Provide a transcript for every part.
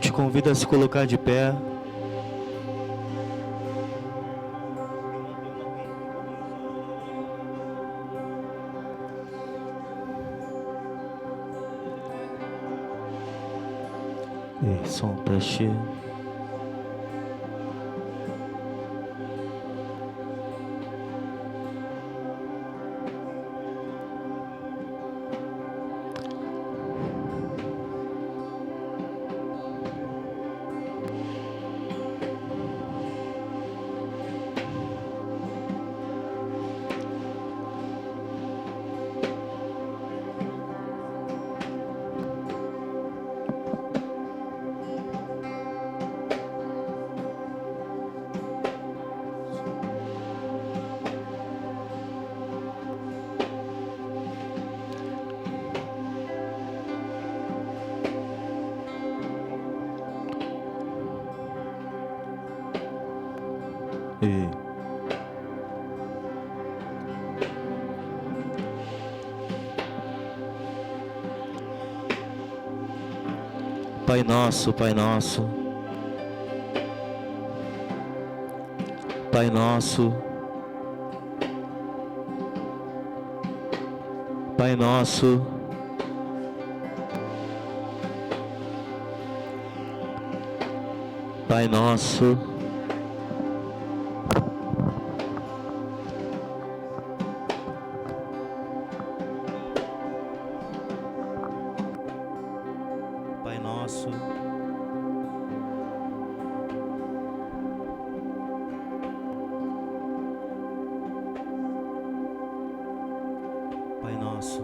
Te convido a se colocar de pé. Som preste. Pai nosso, Pai nosso, Pai nosso, Pai nosso, Pai nosso, Nosso.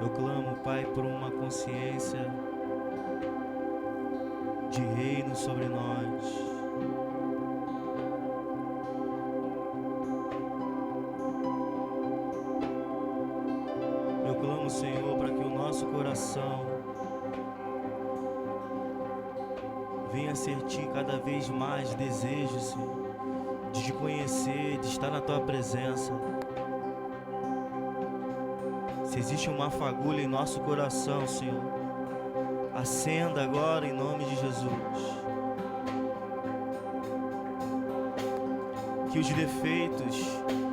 Eu clamo, Pai, por uma consciência de reino sobre nós. Eu clamo, Senhor, para que o nosso coração venha ser Ti cada vez mais desejo, Senhor, de Te conhecer, de estar na Tua presença. Se existe uma fagulha em nosso coração, Senhor, acenda agora em nome de Jesus. Que os defeitos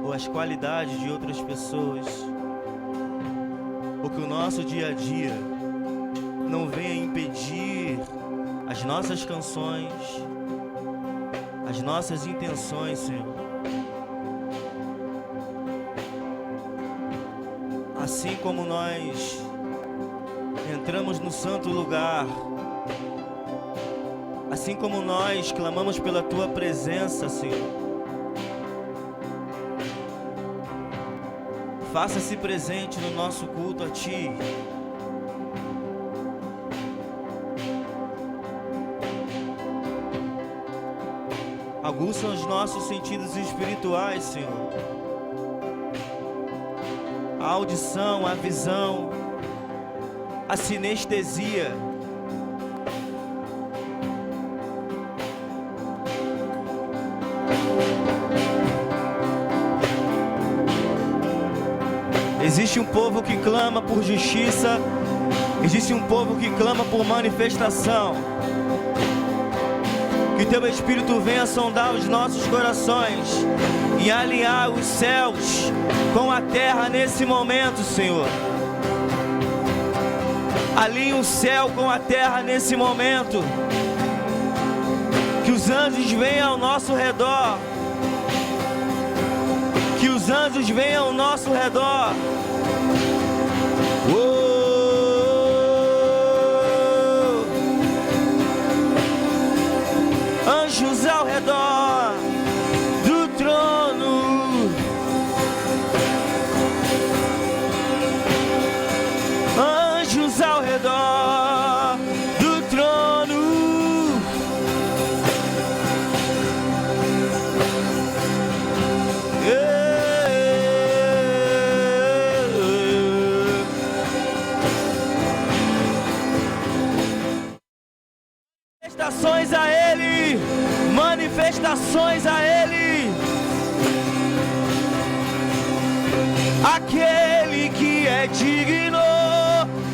ou as qualidades de outras pessoas, ou que o nosso dia a dia não venha impedir as nossas canções, as nossas intenções, Senhor. Assim como nós entramos no santo lugar, assim como nós clamamos pela Tua presença, Senhor, faça-se presente no nosso culto a Ti. Aguça os nossos sentidos espirituais, Senhor. A audição, a visão, a sinestesia. Existe um povo que clama por justiça, existe um povo que clama por manifestação. Que Teu Espírito venha sondar os nossos corações e alinhar os céus com a terra nesse momento, Senhor. Alinhe o céu com a terra nesse momento. Que os anjos venham ao nosso redor. Que os anjos venham ao nosso redor. Anjos ao redor do trono, anjos ao redor do trono, manifestações a Ele, manifestações a Ele, aquele que é digno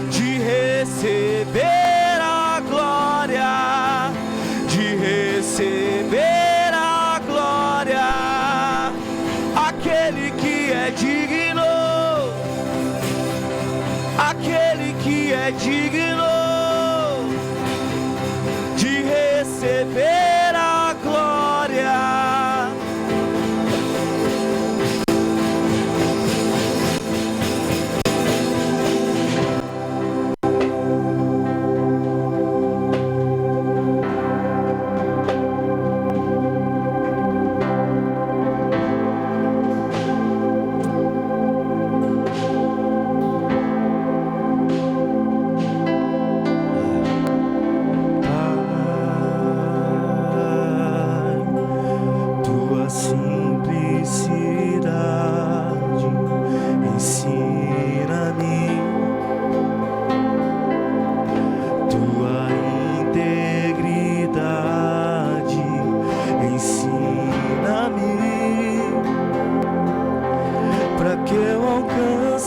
de receber a glória, de receber a glória, aquele que é digno, aquele que é digno de receber a glória.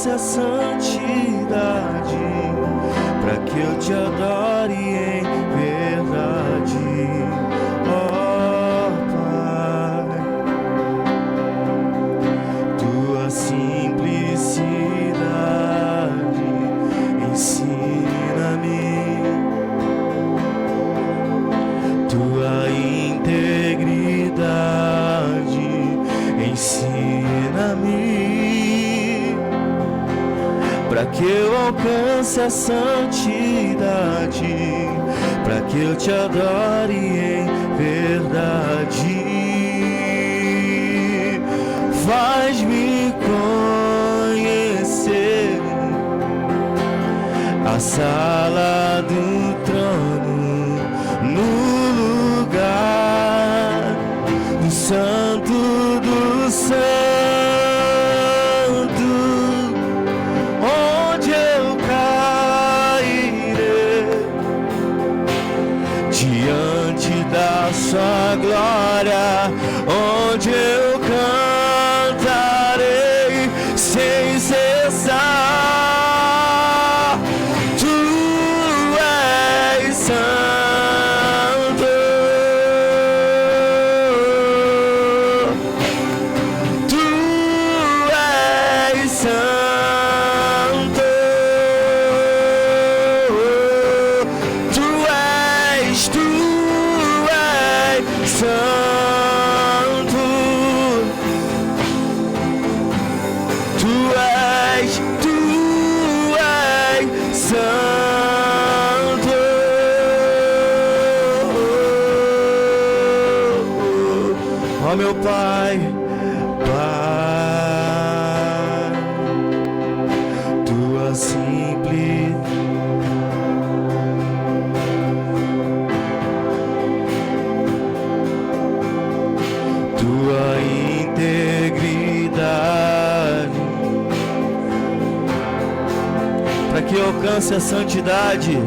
A santidade, para que eu te adore em verdade, ó Pai. Tua simplicidade ensina-me, tua integridade ensina-me, para para que eu alcance a santidade, para que eu te adore em verdade. Faz-me conhecer a sala do trono, no lugar do santo do santo, onde eu cairei diante da sua glória, onde eu cantarei sem cessar. Tu és santo, tu és santo, tu és santo, tu és santo. Ó meu Pai, Pai, tua simples tua integridade, para que eu alcance a santidade,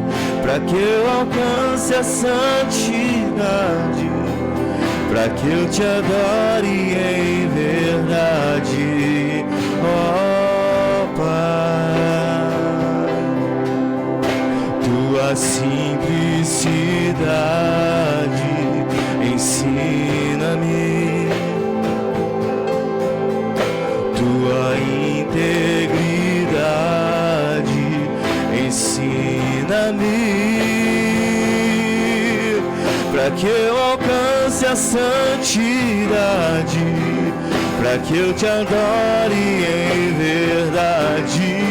para que eu alcance a santidade, para que eu te adore em verdade, ó Pai. Tua simplicidade ensina-me, tua integridade ensina-me, para que eu alcance a santidade, para que eu te adore em verdade.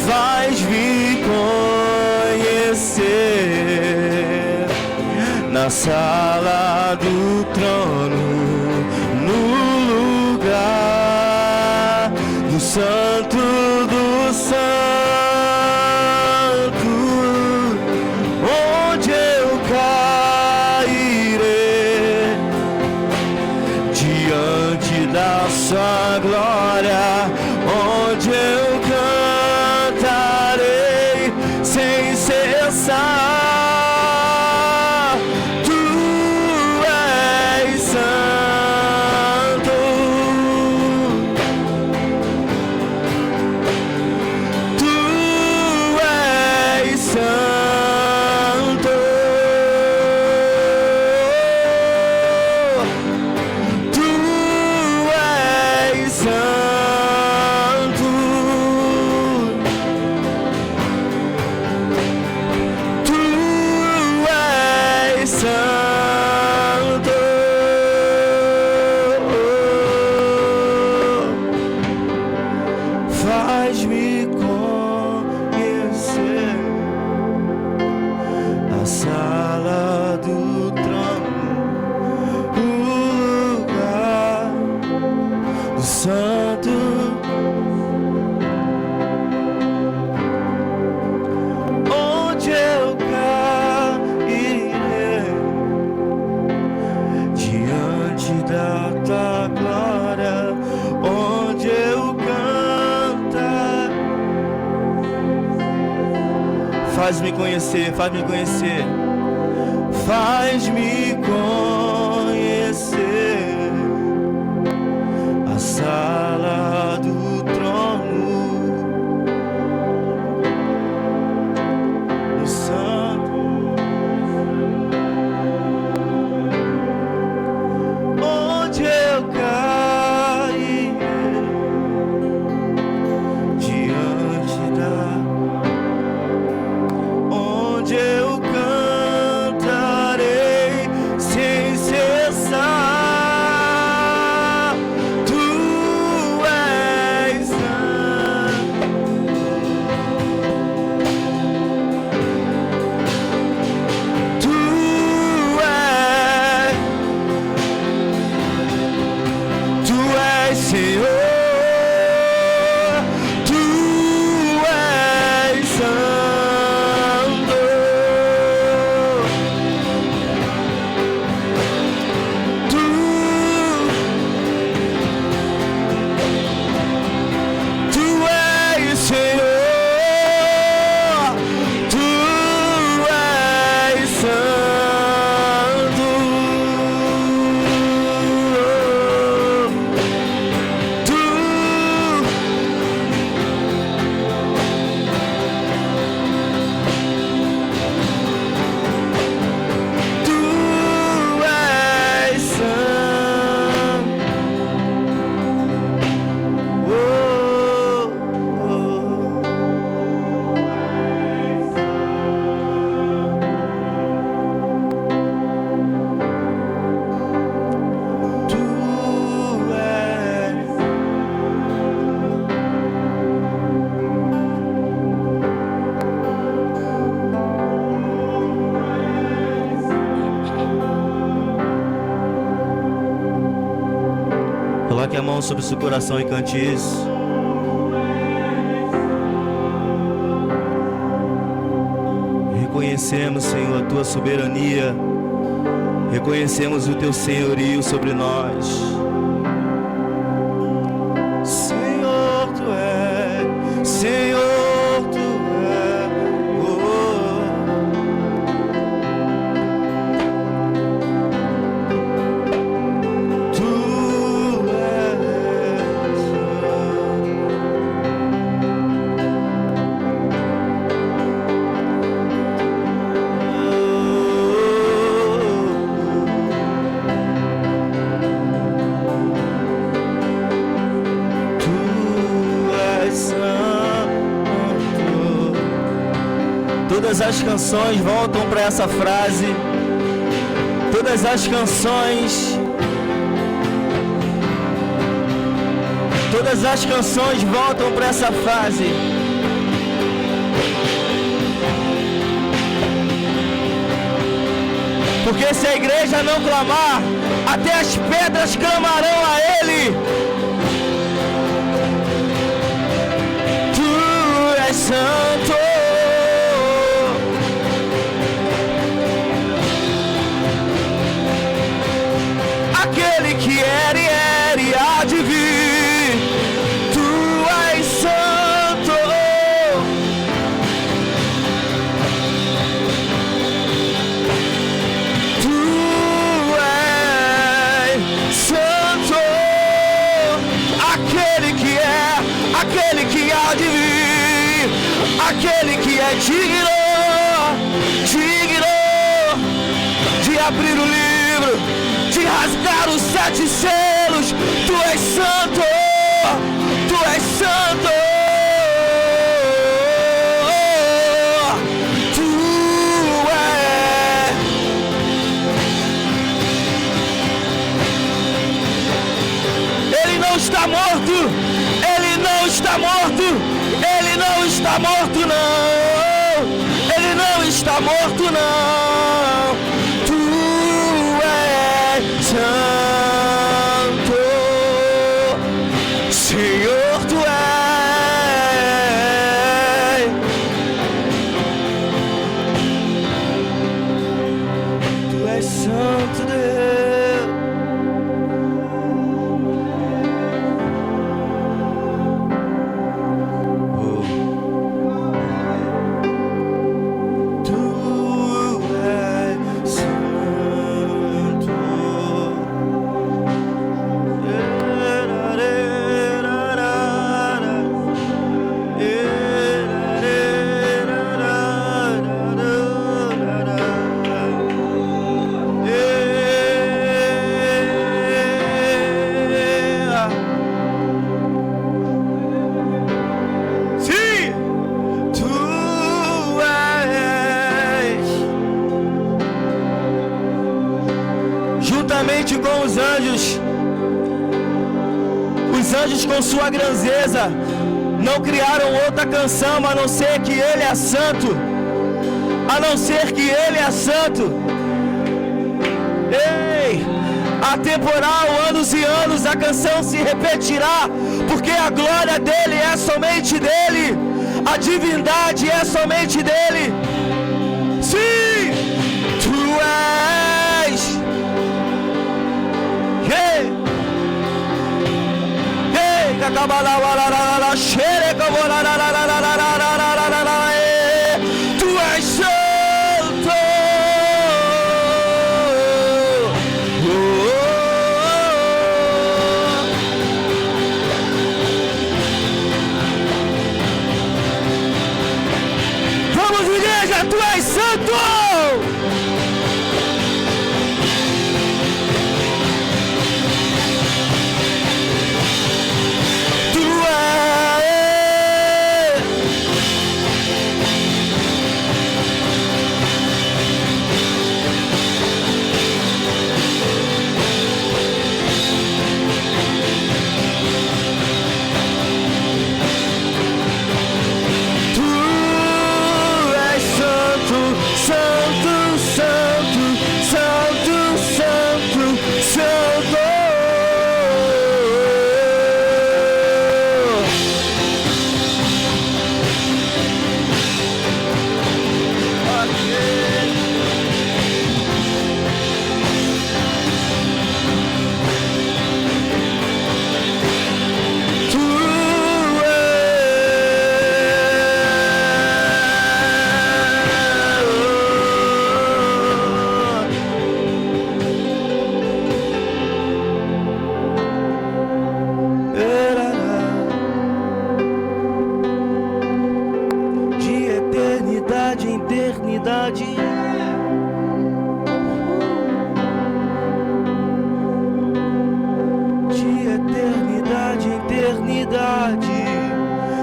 Faz-me conhecer na sala do trono, no lugar do santo do santo, onde eu cairei diante da sua glória, onde eu cantarei sem cessar. Faz-me conhecer a sala do trono, o lugar do santo, onde eu cairei diante da tua glória, onde eu faz-me conhecer, faz-me conhecer, faz-me conhecer a sala do trono, o santo, onde eu caí diante da eu cantarei sem cessar. Tu Senhor, Tu és santo. Tu és Senhor. Coloque a mão sobre o seu coração e cante isso. Reconhecemos, Senhor, a Tua soberania. Reconhecemos o Teu senhorio sobre nós. Senhor, Tu és, Senhor, Tu és. Todas as canções voltam para essa frase. Todas as canções voltam para essa frase. Porque se a igreja não clamar, até as pedras clamarão a Ele. Tu és santo. Aquele que era e há de vir, Tu és santo. Tu és santo. Aquele que há de vir, aquele que é digno de abrir o livro, de rasgar os 7 selos. Tu és santo, Tu és santo. Tu és. Ele não está morto, Ele não está morto, Ele não está morto, não. Ele não está morto, não. Tu és santo, Senhor, Tu és. Tu és santo, Deus. Oh. Tu és santo. Juntamente com os anjos com sua grandeza não criaram outra canção a não ser que Ele é santo, a não ser que Ele é santo. Ei, atemporal, anos e anos, a canção se repetirá, porque a glória dele é somente dele, a divindade é somente dele. Sim, tu és. Hey, hey, tu és santo. Vamos, igreja, tu és santo.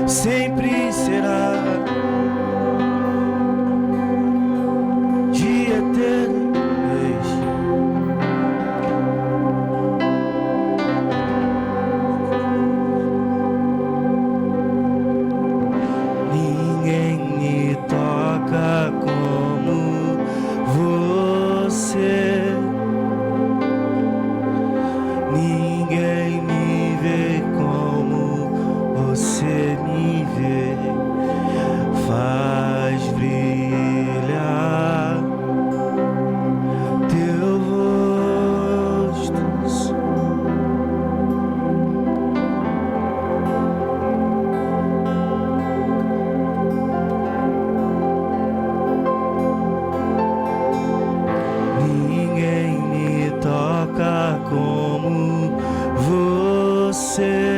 Sempre será de eternidade. Ninguém me toca como você. Ninguém me vê como você me vê, faz brilhar teu rosto. Ninguém me toca como você.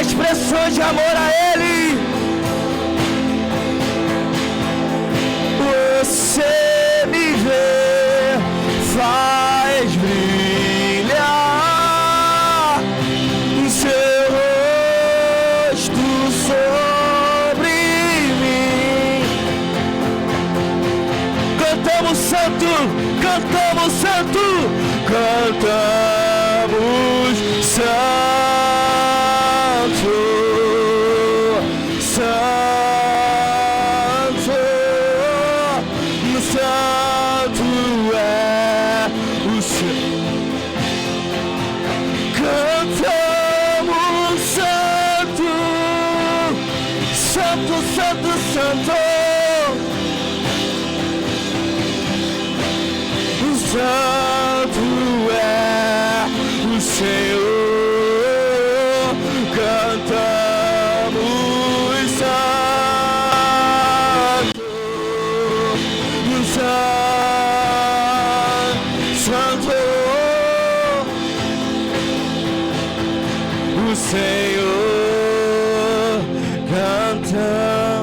Expressões de amor a Ele. Você me vê, faz brilhar. cantamos santo, cantamos santo, santo, santo é o Senhor. Cantamos santo, santo, santo, santo. Santo é o Senhor, cantamos santo, santo, o Senhor, cantamos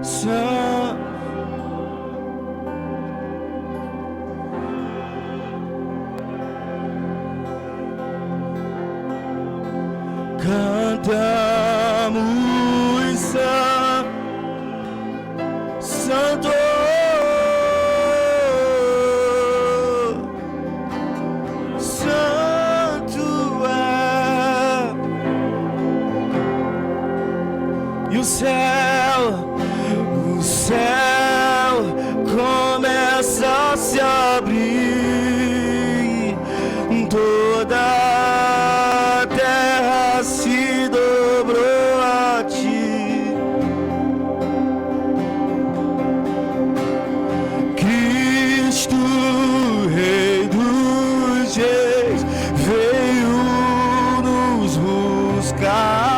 santo. Cantamos santo, santo é, e o céu começa a se abrir, toda a terra se dobrou a ti. Cristo, Rei dos Reis, veio nos buscar.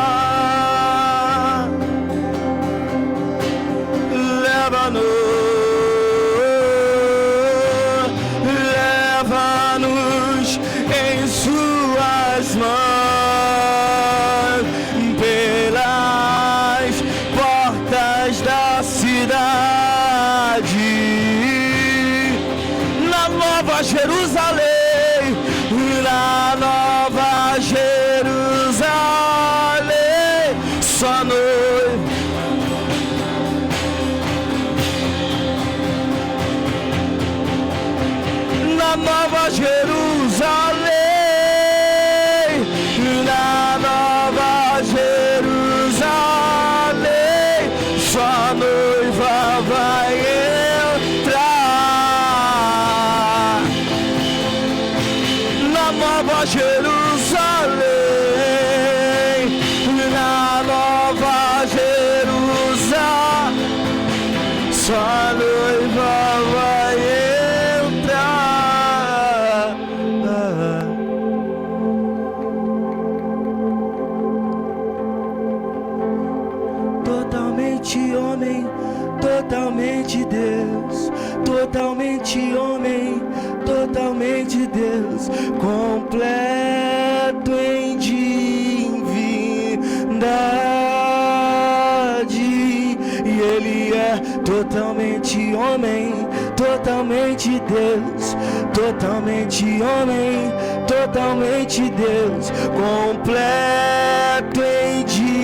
Leva-nos em suas mãos pelas portas da cidade, na Nova Jerusalém, na Nova Jerusalém, só noiva. Na Nova Jerusalém, na Nova Jerusalém, sua noiva vai entrar. Na Nova Jerusalém, na Nova Jerusalém, sua noiva vai entrar. Totalmente homem, totalmente Deus, totalmente homem, totalmente Deus, completo em divindade, e Ele é totalmente homem, totalmente Deus, totalmente homem, totalmente Deus, completo em divindade,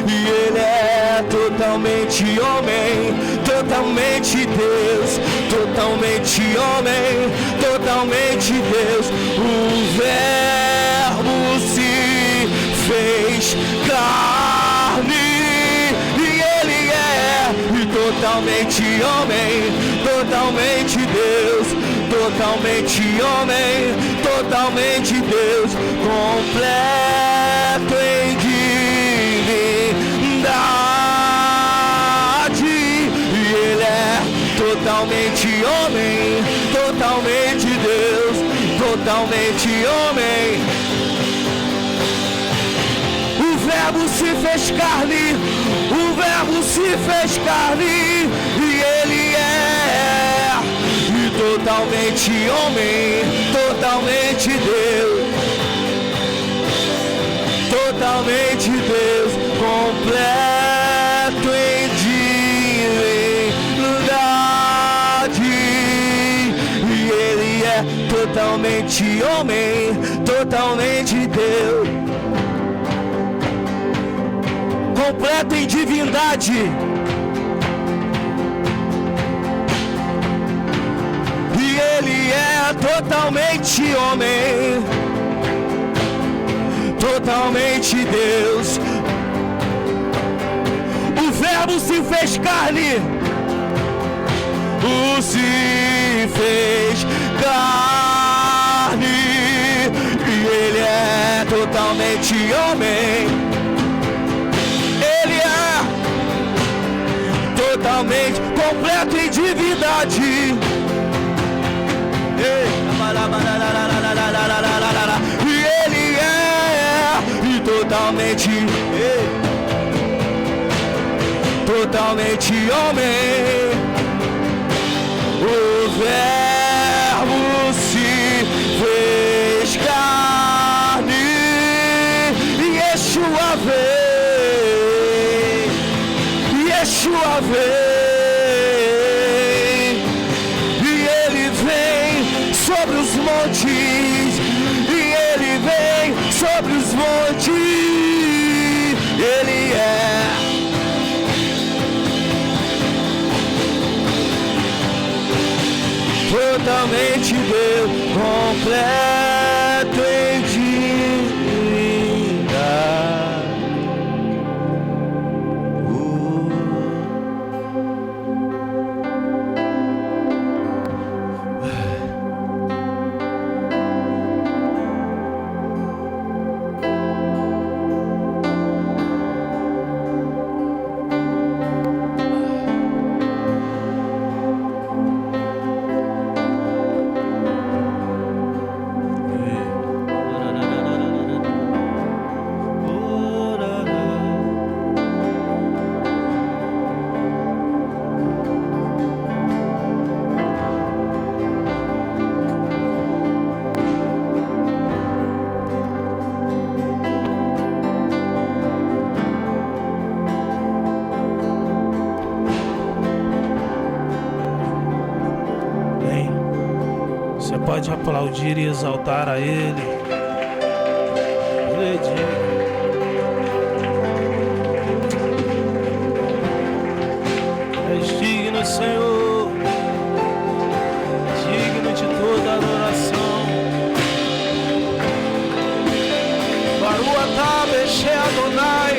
e Ele é totalmente homem, totalmente Deus, totalmente homem, totalmente Deus. O Verbo se fez carne, e Ele é totalmente homem, totalmente Deus, totalmente homem, totalmente Deus, completo em divindade, e Ele é totalmente homem, totalmente Deus, totalmente homem. O Verbo se fez carne, o Verbo se fez carne, e Ele é totalmente homem, totalmente Deus, totalmente Deus, completo em divindade, e Ele é totalmente homem, totalmente Deus. completo em divindade. E ele é totalmente homem, totalmente Deus. O Verbo se fez carne, o se fez carne, e ele é totalmente homem. Ele é totalmente completo em divindade. E ele é totalmente, totalmente homem. O Verbo se fez carne e Yeshua veio, Yeshua veio. Sobre os montes, e ele vem sobre os montes. Ele é totalmente Deus, completo em divindade. Pode aplaudir e exaltar a Ele. És digno, Senhor, digno de toda adoração. Baruch atah b'shem Adonai.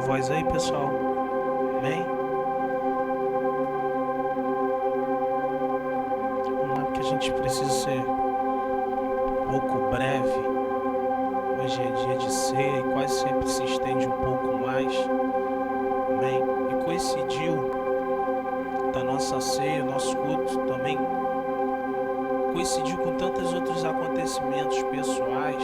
voz aí, pessoal? Amém? Não é porque a gente precisa ser um pouco breve, Hoje é dia de ceia e quase sempre se estende um pouco mais. Amém? E coincidiu da nossa ceia, nosso culto também coincidiu com tantos outros acontecimentos pessoais,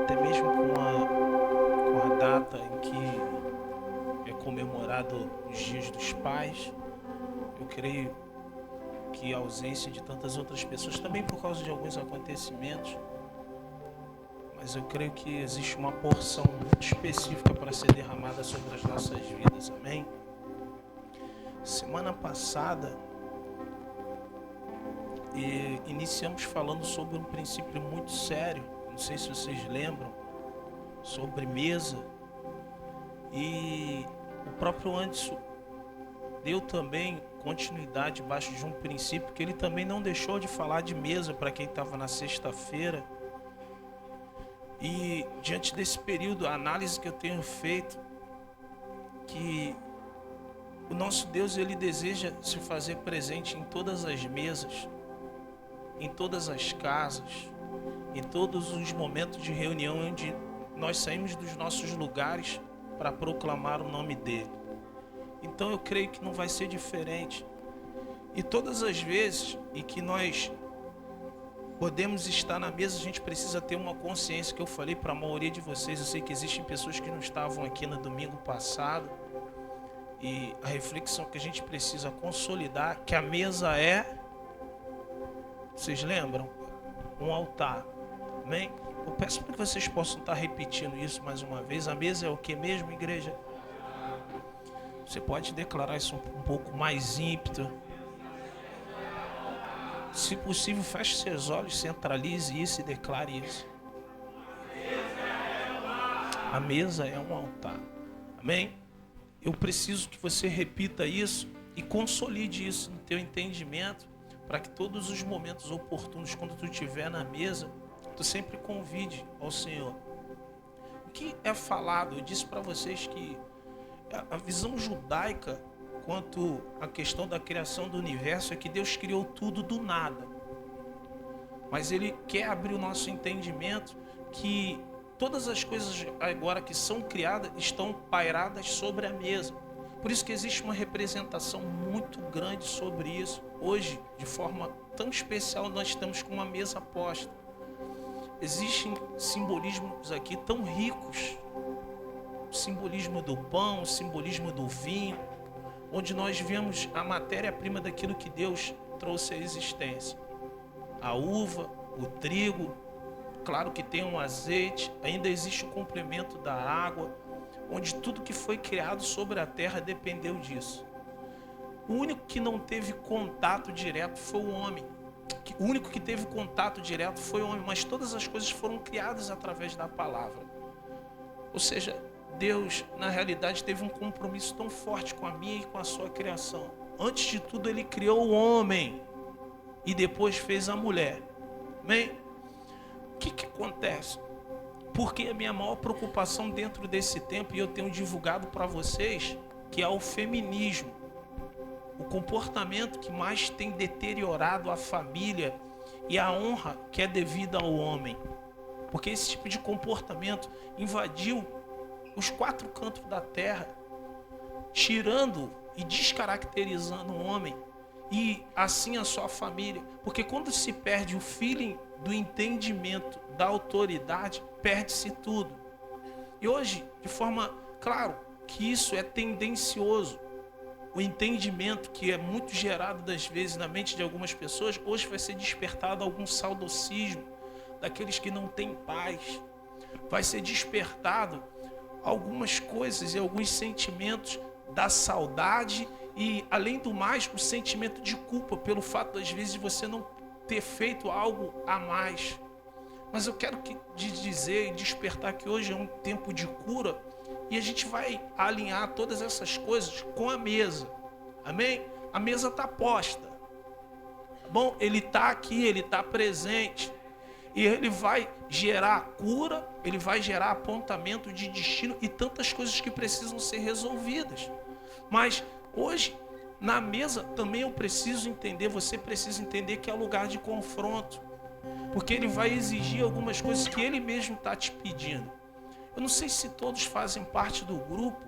até mesmo com a data em que é comemorado os Dias dos Pais. Eu creio que a ausência de tantas outras pessoas, também por causa de alguns acontecimentos, mas eu creio que existe uma porção muito específica para ser derramada sobre as nossas vidas, amém? Semana passada, iniciamos falando sobre um princípio muito sério, não sei se vocês lembram, sobre mesa, e o próprio Anderson deu também continuidade debaixo de um princípio que ele também não deixou de falar de mesa para quem estava na sexta-feira. E diante desse período, a análise que eu tenho feito, que o nosso Deus, ele deseja se fazer presente em todas as mesas, em todas as casas, em todos os momentos de reunião onde nós saímos dos nossos lugares para proclamar o nome dele. Então eu creio que não vai ser diferente. E todas as vezes em que nós podemos estar na mesa, a gente precisa ter uma consciência, que eu falei para a maioria de vocês. Eu sei que existem pessoas que não estavam aqui no domingo passado, e a reflexão que a gente precisa consolidar, que a mesa é, vocês lembram? Um altar, amém? Eu peço para que vocês possam estar repetindo isso mais uma vez. A mesa é o que mesmo, igreja? Você pode declarar isso um pouco mais ímpeto. Se possível, feche seus olhos, centralize isso e declare isso. A mesa é um altar. Amém? Eu preciso que você repita isso e consolide isso no teu entendimento, para que todos os momentos oportunos, quando tu estiver na mesa, tu sempre convide ao Senhor. O que é falado? Eu disse para vocês que a visão judaica quanto à questão da criação do universo é que Deus criou tudo do nada. Mas Ele quer abrir o nosso entendimento que todas as coisas agora que são criadas estão pairadas sobre a mesa. Por isso que existe uma representação muito grande sobre isso. Hoje, de forma tão especial, nós estamos com uma mesa posta. Existem simbolismos aqui tão ricos. O simbolismo do pão, o simbolismo do vinho, onde nós vemos a matéria-prima daquilo que Deus trouxe à existência. A uva, o trigo, claro que tem um azeite, ainda existe o complemento da água, onde tudo que foi criado sobre a terra dependeu disso. O único que não teve contato direto foi o homem. O único que teve contato direto foi o homem, mas todas as coisas foram criadas através da palavra. Ou seja, Deus, na realidade, teve um compromisso tão forte com a minha e com a sua criação. Antes de tudo, Ele criou o homem e depois fez a mulher. Amém? O que acontece? Porque a minha maior preocupação dentro desse tempo, e eu tenho divulgado para vocês, que é o feminismo. O comportamento que mais tem deteriorado a família e a honra que é devida ao homem. Porque esse tipo de comportamento invadiu os 4 cantos da terra, tirando e descaracterizando o homem e assim a sua família. Porque quando se perde o feeling do entendimento da autoridade, perde-se tudo. E hoje, de forma, claro, que isso é tendencioso. O entendimento que é muito gerado das vezes na mente de algumas pessoas, hoje vai ser despertado algum saudosismo daqueles que não têm paz. Vai ser despertado algumas coisas e alguns sentimentos da saudade e, além do mais, o sentimento de culpa pelo fato, às vezes, de você não ter feito algo a mais. Mas eu quero dizer e despertar que hoje é um tempo de cura e a gente vai alinhar todas essas coisas com a mesa. Amém? A mesa está posta. Bom, Ele está aqui, Ele está presente. E Ele vai gerar cura, Ele vai gerar apontamento de destino e tantas coisas que precisam ser resolvidas. Mas hoje, na mesa, também eu preciso entender, você precisa entender que é lugar de confronto. Porque ele vai exigir algumas coisas que ele mesmo está te pedindo. Eu não sei se todos fazem parte do grupo.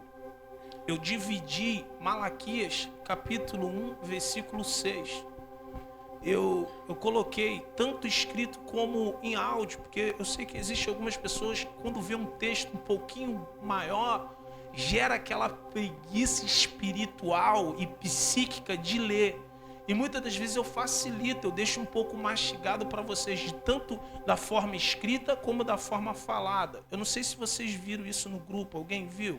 Eu dividi Malaquias, capítulo 1, versículo 6. Eu coloquei tanto escrito como em áudio, porque eu sei que existem algumas pessoas que quando vê um texto um pouquinho maior, gera aquela preguiça espiritual e psíquica de ler. E muitas das vezes eu facilito, eu deixo um pouco mastigado para vocês, tanto da forma escrita como da forma falada. Eu não sei se vocês viram isso no grupo, alguém viu?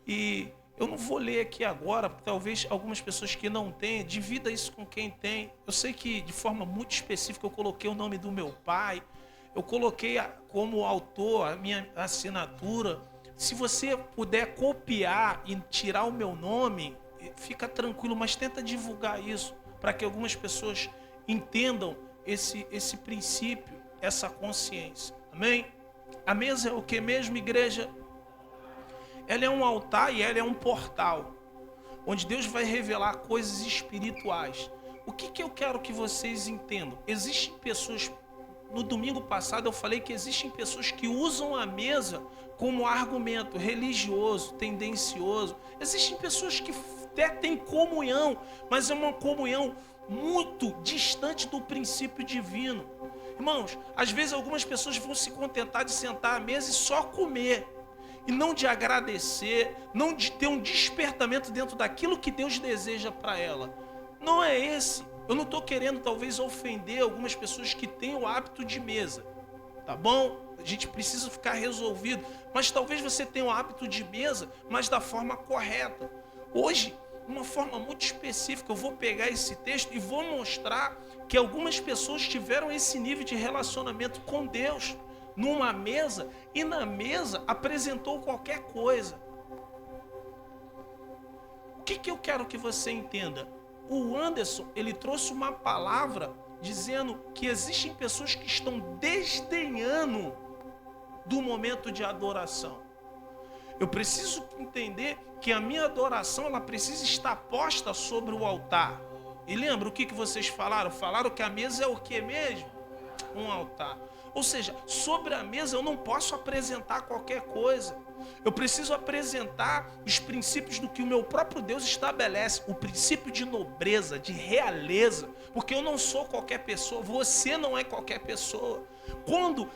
E eu não vou ler aqui agora, porque talvez algumas pessoas que não têm, divida isso com quem tem. Eu sei que de forma muito específica eu coloquei o nome do meu pai, eu coloquei como autor a minha assinatura. Se você puder copiar e tirar o meu nome, fica tranquilo, mas tenta divulgar isso para que algumas pessoas entendam esse princípio, essa consciência. Amém? A mesa é o que mesmo, igreja? Ela é um altar e ela é um portal, onde Deus vai revelar coisas espirituais. O que eu quero que vocês entendam? Existem pessoas, no domingo passado eu falei que existem pessoas que usam a mesa como argumento religioso, tendencioso. Existem pessoas que até têm comunhão, mas é uma comunhão muito distante do princípio divino. Irmãos, às vezes algumas pessoas vão se contentar de sentar à mesa e só comer, e não de agradecer, não de ter um despertamento dentro daquilo que Deus deseja para ela. Não é esse. Eu não estou querendo talvez ofender algumas pessoas que têm o hábito de mesa, tá bom? A gente precisa ficar resolvido, mas talvez você tenha o hábito de mesa, mas da forma correta. Hoje, uma forma muito específica, eu vou pegar esse texto e vou mostrar que algumas pessoas tiveram esse nível de relacionamento com Deus numa mesa, e na mesa apresentou qualquer coisa. O que eu quero que você entenda? O Anderson, ele trouxe uma palavra dizendo que existem pessoas que estão desdenhando do momento de adoração. Eu preciso entender que a minha adoração, ela precisa estar posta sobre o altar. E lembra o que vocês falaram? Falaram que a mesa é o que mesmo? Um altar. Ou seja, sobre a mesa eu não posso apresentar qualquer coisa. Eu preciso apresentar os princípios do que o meu próprio Deus estabelece. O princípio de nobreza, de realeza. Porque eu não sou qualquer pessoa, você não é qualquer pessoa. Quando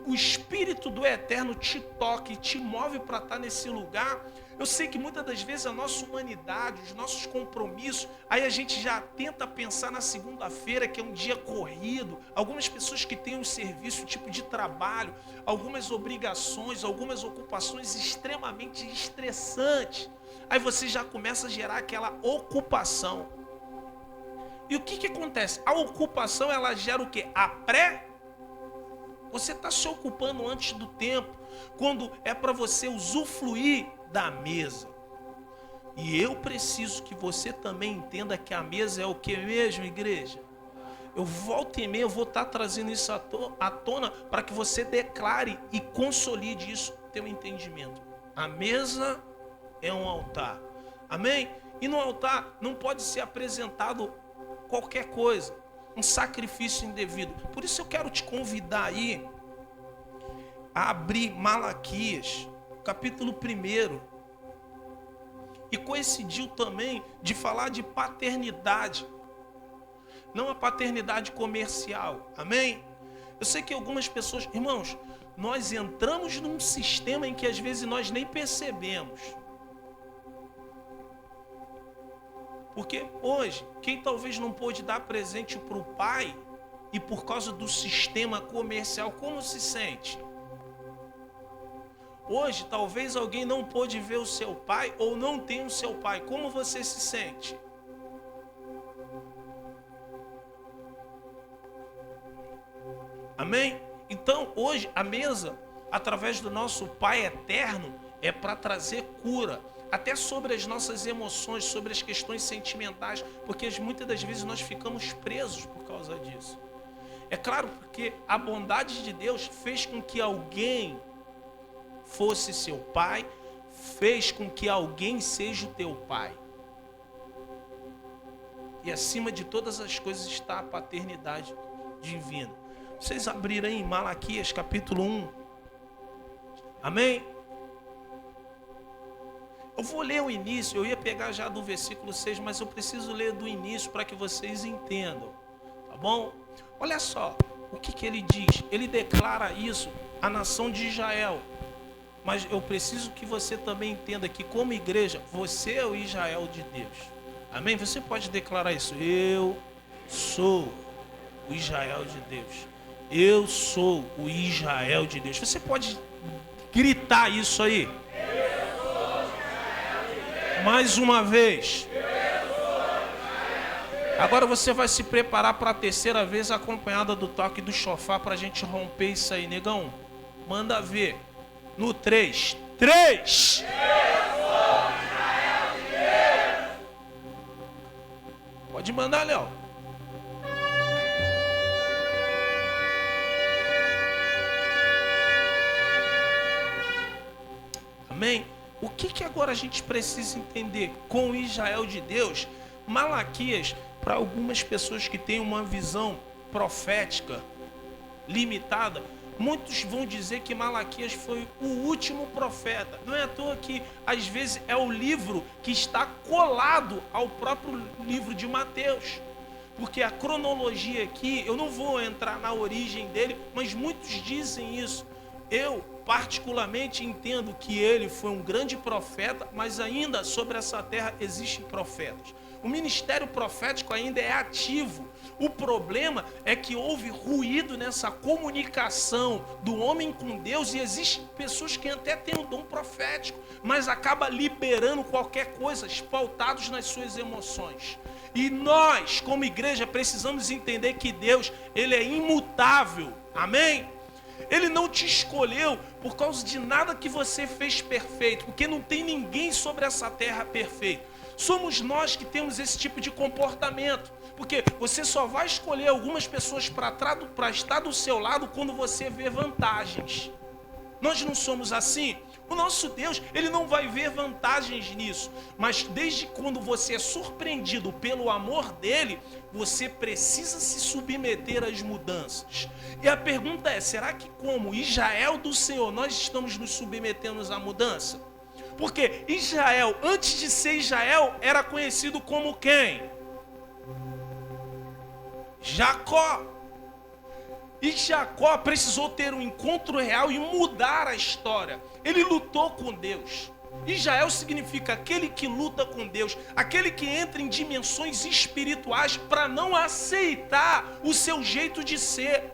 o Espírito do Eterno te toca e te move para estar nesse lugar, eu sei que muitas das vezes a nossa humanidade, os nossos compromissos, aí a gente já tenta pensar na segunda-feira, que é um dia corrido, algumas pessoas que têm um serviço, um tipo de trabalho, algumas obrigações, algumas ocupações extremamente estressantes. Aí você já começa a gerar aquela ocupação. E o que acontece? A ocupação, ela gera o quê? Você está se ocupando antes do tempo, quando é para você usufruir da mesa. E eu preciso que você também entenda que a mesa é o que mesmo, igreja? Eu volto e meia, eu vou estar trazendo isso à tona para que você declare e consolide isso no teu entendimento. A mesa é um altar. Amém? E no altar não pode ser apresentado qualquer coisa, um sacrifício indevido. Por isso eu quero te convidar aí a abrir Malaquias, capítulo 1. E coincidiu também de falar de paternidade, não a paternidade comercial. Amém? Eu sei que algumas pessoas, irmãos, nós entramos num sistema em que às vezes nós nem percebemos. Porque hoje, quem talvez não pôde dar presente para o pai, e por causa do sistema comercial, como se sente? Hoje, talvez alguém não pôde ver o seu pai, ou não tem o seu pai, como você se sente? Amém? Então, hoje, a mesa, através do nosso Pai Eterno, é para trazer cura, até sobre as nossas emoções, sobre as questões sentimentais, porque muitas das vezes nós ficamos presos por causa disso. É claro, porque a bondade de Deus fez com que alguém fosse seu pai, fez com que alguém seja o teu pai. E acima de todas as coisas está a paternidade divina. Vocês abriram aí em Malaquias capítulo 1. Amém? Eu vou ler o início, eu ia pegar já do versículo 6, mas eu preciso ler do início para que vocês entendam. Tá bom? Olha só, o que ele diz? Ele declara isso à nação de Israel. Mas eu preciso que você também entenda que como igreja, você é o Israel de Deus. Amém? Você pode declarar isso. Eu sou o Israel de Deus. Eu sou o Israel de Deus. Você pode gritar isso aí? Mais uma vez. Agora você vai se preparar para a terceira vez, acompanhada do toque do chofar, para a gente romper isso aí, negão. Manda ver. No 3. 3! Pode mandar, Léo. Amém? O que agora a gente precisa entender com o Israel de Deus? Malaquias, para algumas pessoas que têm uma visão profética limitada, muitos vão dizer que Malaquias foi o último profeta. Não é à toa que às vezes é o livro que está colado ao próprio livro de Mateus. Porque a cronologia aqui, eu não vou entrar na origem dele, mas muitos dizem isso. Eu particularmente entendo que ele foi um grande profeta, mas ainda sobre essa terra existem profetas. O ministério profético ainda é ativo. O problema é que houve ruído nessa comunicação do homem com Deus, e existem pessoas que até têm o dom profético, mas acaba liberando qualquer coisa, pautados nas suas emoções. E nós, como igreja, precisamos entender que Deus, ele é imutável. Amém? Ele não te escolheu por causa de nada que você fez perfeito, porque não tem ninguém sobre essa terra perfeito. Somos nós que temos esse tipo de comportamento, porque você só vai escolher algumas pessoas para estar do seu lado quando você vê vantagens. Nós não somos assim. O nosso Deus, ele não vai ver vantagens nisso, mas desde quando você é surpreendido pelo amor dele, você precisa se submeter às mudanças. E a pergunta é, será que como Israel do Senhor, nós estamos nos submetendo à mudança? Porque Israel, antes de ser Israel, era conhecido como quem? Jacó. E Jacó precisou ter um encontro real e mudar a história. Ele lutou com Deus. Israel significa aquele que luta com Deus, aquele que entra em dimensões espirituais para não aceitar o seu jeito de ser.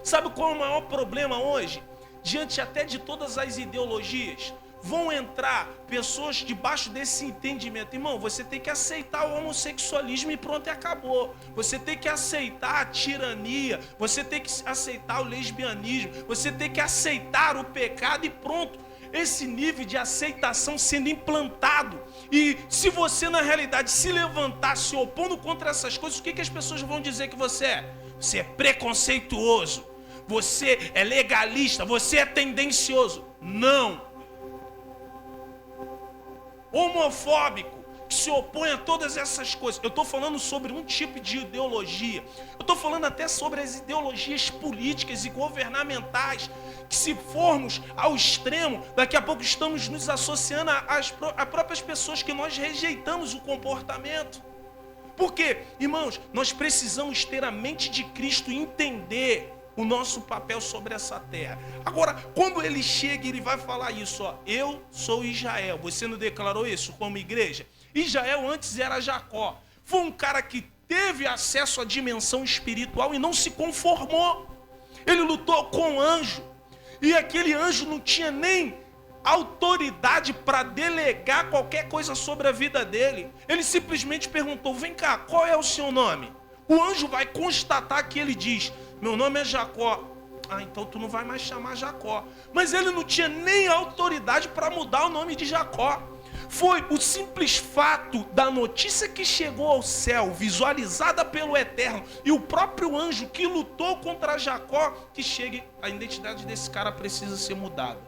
Sabe qual é o maior problema hoje? Diante até de todas as ideologias, vão entrar pessoas debaixo desse entendimento. Irmão, você tem que aceitar o homossexualismo e pronto, e acabou. Você tem que aceitar a tirania, você tem que aceitar o lesbianismo, você tem que aceitar o pecado e pronto. Esse nível de aceitação sendo implantado. E se você na realidade se levantar se opondo contra essas coisas, o que as pessoas vão dizer que você é? Você é preconceituoso, você é legalista, você é tendencioso. Não. Homofóbico, que se opõe a todas essas coisas. Eu estou falando sobre um tipo de ideologia. Eu estou falando até sobre as ideologias políticas e governamentais, que se formos ao extremo, daqui a pouco estamos nos associando a próprias pessoas que nós rejeitamos o comportamento. Por quê? Irmãos, nós precisamos ter a mente de Cristo e entender o nosso papel sobre essa terra. Agora, quando ele chega, ele vai falar isso, ó, eu sou Israel. Você não declarou isso como igreja? Israel antes era Jacó. Foi um cara que teve acesso à dimensão espiritual e não se conformou. Ele lutou com o anjo. E aquele anjo não tinha nem autoridade para delegar qualquer coisa sobre a vida dele. Ele simplesmente perguntou, vem cá, qual é o seu nome? O anjo vai constatar que ele diz, meu nome é Jacó. Ah, então tu não vai mais chamar Jacó. Mas ele não tinha nem autoridade para mudar o nome de Jacó. Foi o simples fato da notícia que chegou ao céu, visualizada pelo Eterno, e o próprio anjo que lutou contra Jacó, que chegue, a identidade desse cara precisa ser mudada.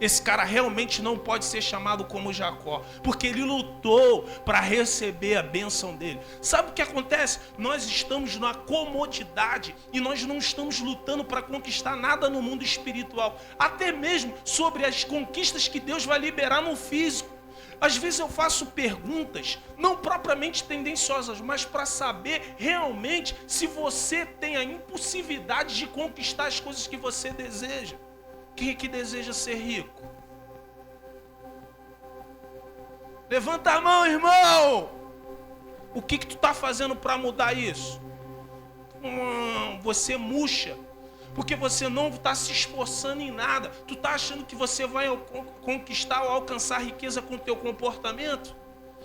esse cara realmente não pode ser chamado como Jacó, porque ele lutou para receber a bênção dele. Sabe o que acontece? Nós estamos na comodidade e nós não estamos lutando para conquistar nada no mundo espiritual, até mesmo sobre as conquistas que Deus vai liberar no físico. Às vezes eu faço perguntas, não propriamente tendenciosas, mas para saber realmente se você tem a impulsividade de conquistar as coisas que você deseja. Quem é que deseja ser rico? Levanta a mão, irmão! O que tu está fazendo para mudar isso? Você murcha, porque você não está se esforçando em nada. Tu está achando que você vai conquistar ou alcançar riqueza com o teu comportamento?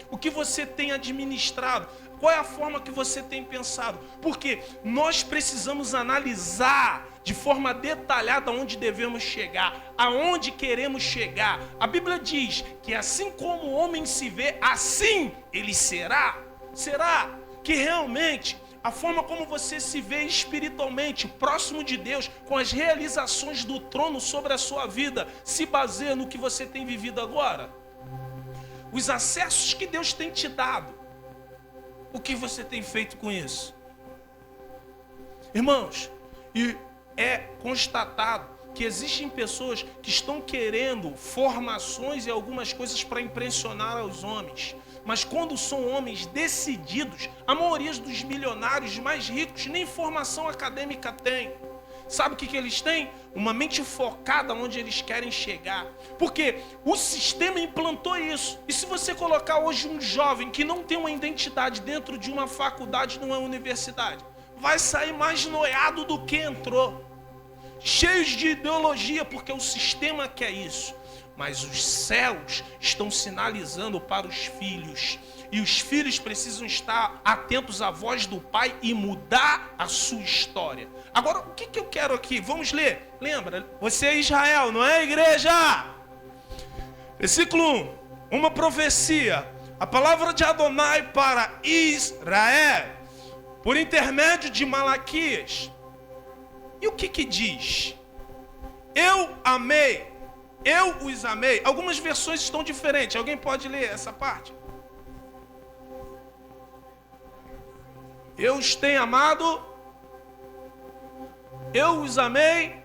O que você tem administrado? Qual é a forma que você tem pensado? Porque nós precisamos analisar de forma detalhada onde devemos chegar, aonde queremos chegar. A Bíblia diz que assim como o homem se vê, assim ele será. Será que realmente a forma como você se vê espiritualmente, próximo de Deus, com as realizações do trono sobre a sua vida, se baseia no que você tem vivido agora? Os acessos que Deus tem te dado, o que você tem feito com isso? Irmãos, e é constatado que existem pessoas que estão querendo formações e algumas coisas para impressionar os homens. Mas quando são homens decididos, a maioria dos milionários mais ricos nem formação acadêmica tem. Sabe o que eles têm? Uma mente focada onde eles querem chegar. Porque o sistema implantou isso. E se você colocar hoje um jovem que não tem uma identidade dentro de uma faculdade, numa universidade, vai sair mais noiado do que entrou. Cheios de ideologia, porque o sistema quer isso. Mas os céus estão sinalizando para os filhos. E os filhos precisam estar atentos à voz do pai e mudar a sua história. Agora, o que eu quero aqui? Vamos ler. Lembra? Você é Israel, não é, igreja? Versículo 1. Uma profecia. A palavra de Adonai para Israel, por intermédio de Malaquias. E o que diz? Eu amei. Eu os amei. Algumas versões estão diferentes. Alguém pode ler essa parte? Eu os tenho amado. Eu os amei.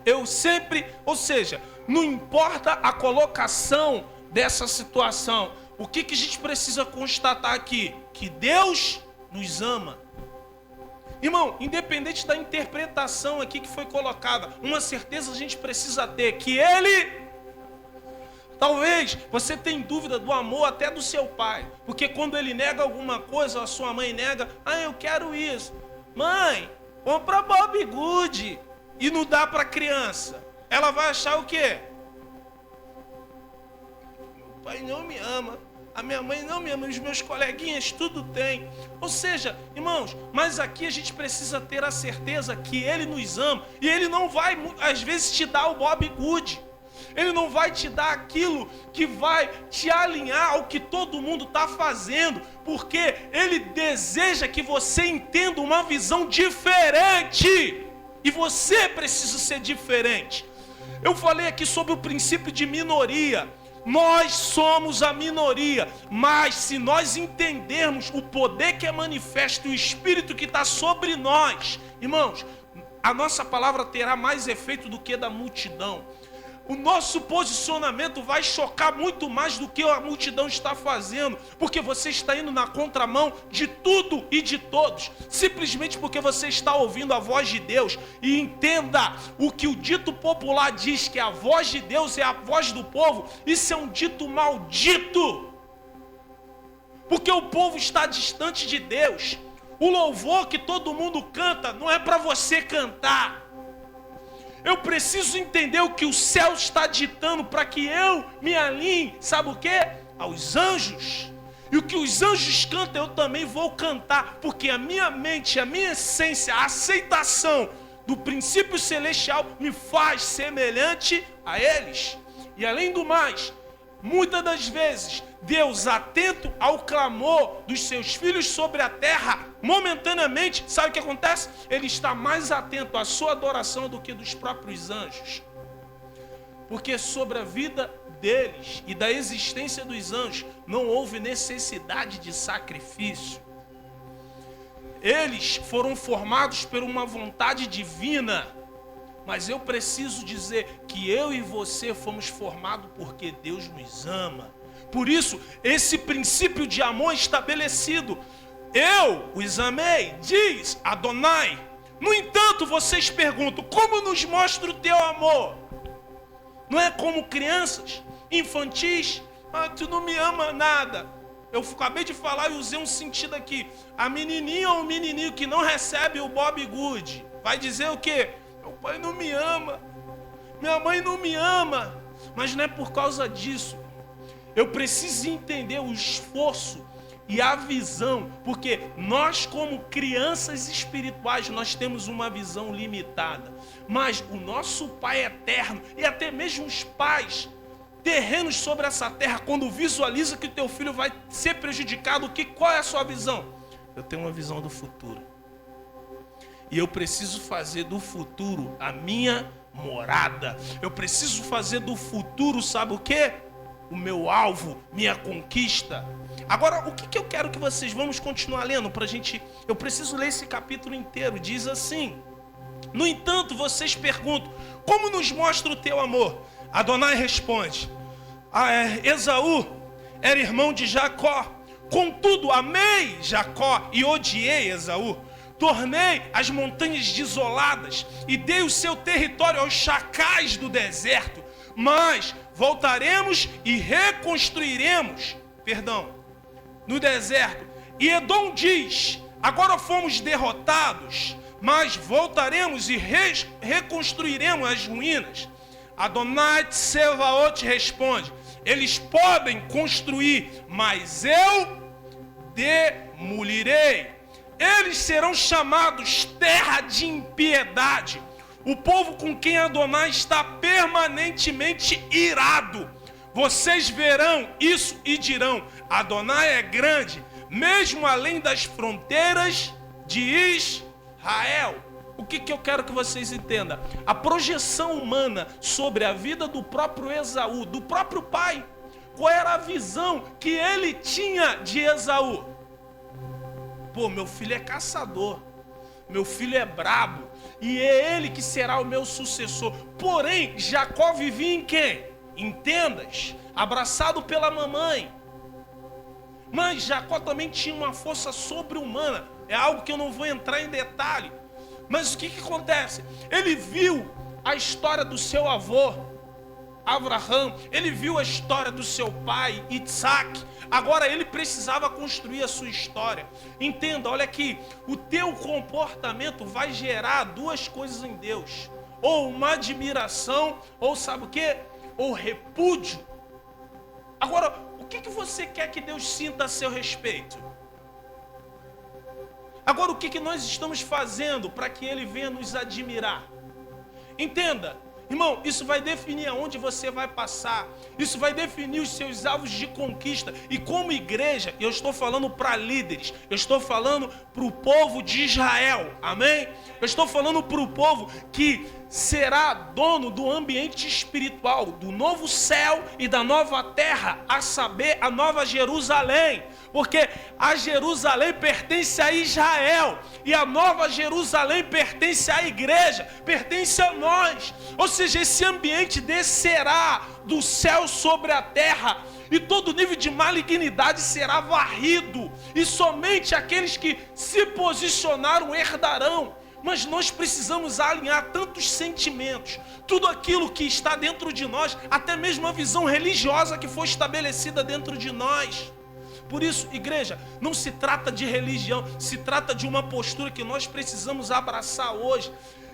Eu sempre... Ou seja, não importa a colocação dessa situação. O que a gente precisa constatar aqui? Que Deus nos ama. Irmão, independente da interpretação aqui que foi colocada, uma certeza a gente precisa ter, que Ele... Talvez você tenha dúvida do amor até do seu pai, porque quando ele nega alguma coisa, a sua mãe nega, eu quero isso. Mãe, compra Bob Good e não dá para a criança. Ela vai achar o quê? Meu pai não me ama. A minha mãe não me ama, os meus coleguinhas tudo tem. Ou seja, irmãos, mas aqui a gente precisa ter a certeza que Ele nos ama. E Ele não vai, às vezes, te dar o Bob Good. Ele não vai te dar aquilo que vai te alinhar ao que todo mundo está fazendo. Porque Ele deseja que você entenda uma visão diferente. E você precisa ser diferente. Eu falei aqui sobre o princípio de minoria. Nós somos a minoria, mas se nós entendermos o poder que é manifesto e o Espírito que está sobre nós, irmãos, a nossa palavra terá mais efeito do que da multidão. O nosso posicionamento vai chocar muito mais do que a multidão está fazendo, porque você está indo na contramão de tudo e de todos, simplesmente porque você está ouvindo a voz de Deus. E entenda o que o dito popular diz, que a voz de Deus é a voz do povo. Isso é um dito maldito, porque o povo está distante de Deus. O louvor que todo mundo canta não é para você cantar. Eu preciso entender o que o céu está ditando para que eu me alinhe, sabe o quê? Aos anjos. E o que os anjos cantam, eu também vou cantar, porque a minha mente, a minha essência, a aceitação do princípio celestial me faz semelhante a eles. E além do mais, muitas das vezes, Deus, atento ao clamor dos seus filhos sobre a terra, momentaneamente, sabe o que acontece? Ele está mais atento à sua adoração do que dos próprios anjos. Porque sobre a vida deles e da existência dos anjos não houve necessidade de sacrifício. Eles foram formados por uma vontade divina. Mas eu preciso dizer que eu e você fomos formados porque Deus nos ama. Por isso, esse princípio de amor é estabelecido. Eu os amei, diz Adonai. No entanto, vocês perguntam, como nos mostra o teu amor? Não é como crianças infantis? Tu não me ama nada. Eu acabei de falar e usei um sentido aqui. A menininha ou o menininho que não recebe o Bob Good vai dizer o quê? Meu pai não me ama, minha mãe não me ama. Mas não é por causa disso. Eu preciso entender o esforço e a visão, porque nós como crianças espirituais, nós temos uma visão limitada. Mas o nosso Pai eterno e até mesmo os pais terrenos sobre essa terra, quando visualiza que o teu filho vai ser prejudicado, qual é a sua visão? Eu tenho uma visão do futuro. E eu preciso fazer do futuro a minha morada. Eu preciso fazer do futuro, sabe o quê? O meu alvo, minha conquista. Agora, o que eu quero que vocês... Vamos continuar lendo pra gente... Eu preciso ler esse capítulo inteiro. Diz assim: no entanto, vocês perguntam, como nos mostra o teu amor? Adonai responde: Esaú era irmão de Jacó. Contudo, amei Jacó e odiei Esaú. Tornei as montanhas desoladas e dei o seu território aos chacais do deserto. Mas voltaremos e reconstruiremos, no deserto. E Edom diz: agora fomos derrotados, mas voltaremos e reconstruiremos as ruínas. Adonai Tsevaot responde: eles podem construir, mas eu demolirei. Eles serão chamados terra de impiedade, o povo com quem Adonai está permanentemente irado. Vocês verão isso e dirão: Adonai é grande, mesmo além das fronteiras de Israel. O que eu quero que vocês entendam? A projeção humana sobre a vida do próprio Esaú, do próprio pai. Qual era a visão que ele tinha de Esaú? Pô, meu filho é caçador, meu filho é brabo, e é ele que será o meu sucessor. Porém, Jacó vivia em quem? Em tendas, abraçado pela mamãe. Mas Jacó também tinha uma força sobre-humana. É algo que eu não vou entrar em detalhe. Mas o que acontece? Ele viu a história do seu avô, Abraão. Ele viu a história do seu pai, Isaac. Agora ele precisava construir a sua história. Entenda, olha aqui. O teu comportamento vai gerar duas coisas em Deus. Ou uma admiração, ou sabe o quê? Ou repúdio. Agora, o que você quer que Deus sinta a seu respeito? Agora, o que nós estamos fazendo para que Ele venha nos admirar? Entenda, irmão, isso vai definir aonde você vai passar. Isso vai definir os seus alvos de conquista. E como igreja, eu estou falando para líderes. Eu estou falando para o povo de Israel. Amém? Eu estou falando para o povo que será dono do ambiente espiritual, do novo céu e da nova terra, a saber, a nova Jerusalém. Porque a Jerusalém pertence a Israel e a nova Jerusalém pertence à igreja, pertence a nós. Ou seja, esse ambiente descerá do céu sobre a terra e todo nível de malignidade será varrido, e somente aqueles que se posicionaram herdarão. Mas nós precisamos alinhar tantos sentimentos, tudo aquilo que está dentro de nós, até mesmo a visão religiosa que foi estabelecida dentro de nós. Por isso, igreja, não se trata de religião, se trata de uma postura que nós precisamos abraçar hoje.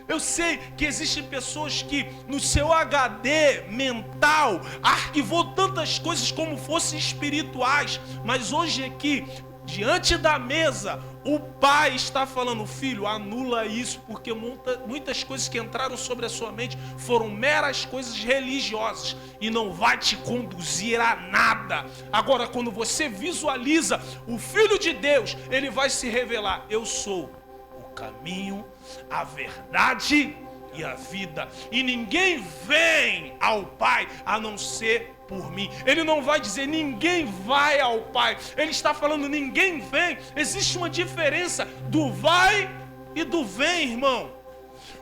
Eu sei que existem pessoas que no seu HD mental arquivou tantas coisas como fossem espirituais, mas hoje aqui, diante da mesa, o pai está falando: filho, anula isso, porque muitas coisas que entraram sobre a sua mente foram meras coisas religiosas e não vai te conduzir a nada. Agora, quando você visualiza o Filho de Deus, ele vai se revelar: eu sou o caminho, a verdade e a vida, e ninguém vem ao Pai a não ser por mim. Ele não vai dizer ninguém vai ao Pai, ele está falando ninguém vem. Existe uma diferença do vai e do vem, irmão.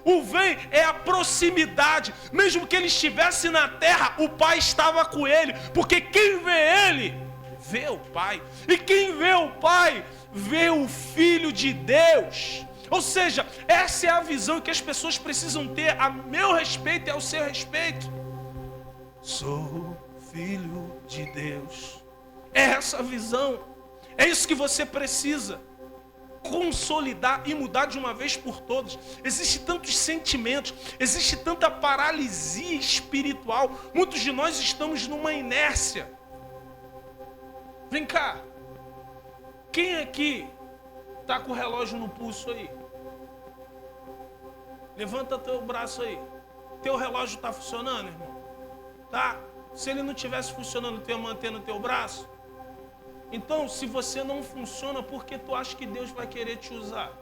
O vem é a proximidade. Mesmo que ele estivesse na terra, o Pai estava com ele, porque quem vê ele, vê o Pai. E quem vê o Pai, vê o Filho de Deus. Ou seja, essa é a visão que as pessoas precisam ter a meu respeito e ao seu respeito. Sou filho de Deus. É essa a visão. É isso que você precisa consolidar e mudar de uma vez por todas. Existem tantos sentimentos, existe tanta paralisia espiritual. Muitos de nós estamos numa inércia. Vem cá. Quem aqui está com o relógio no pulso aí? Levanta teu braço aí. Teu relógio está funcionando, irmão? Tá? Se ele não estivesse funcionando, tu ia manter no teu braço? Então, se você não funciona, por que tu acha que Deus vai querer te usar?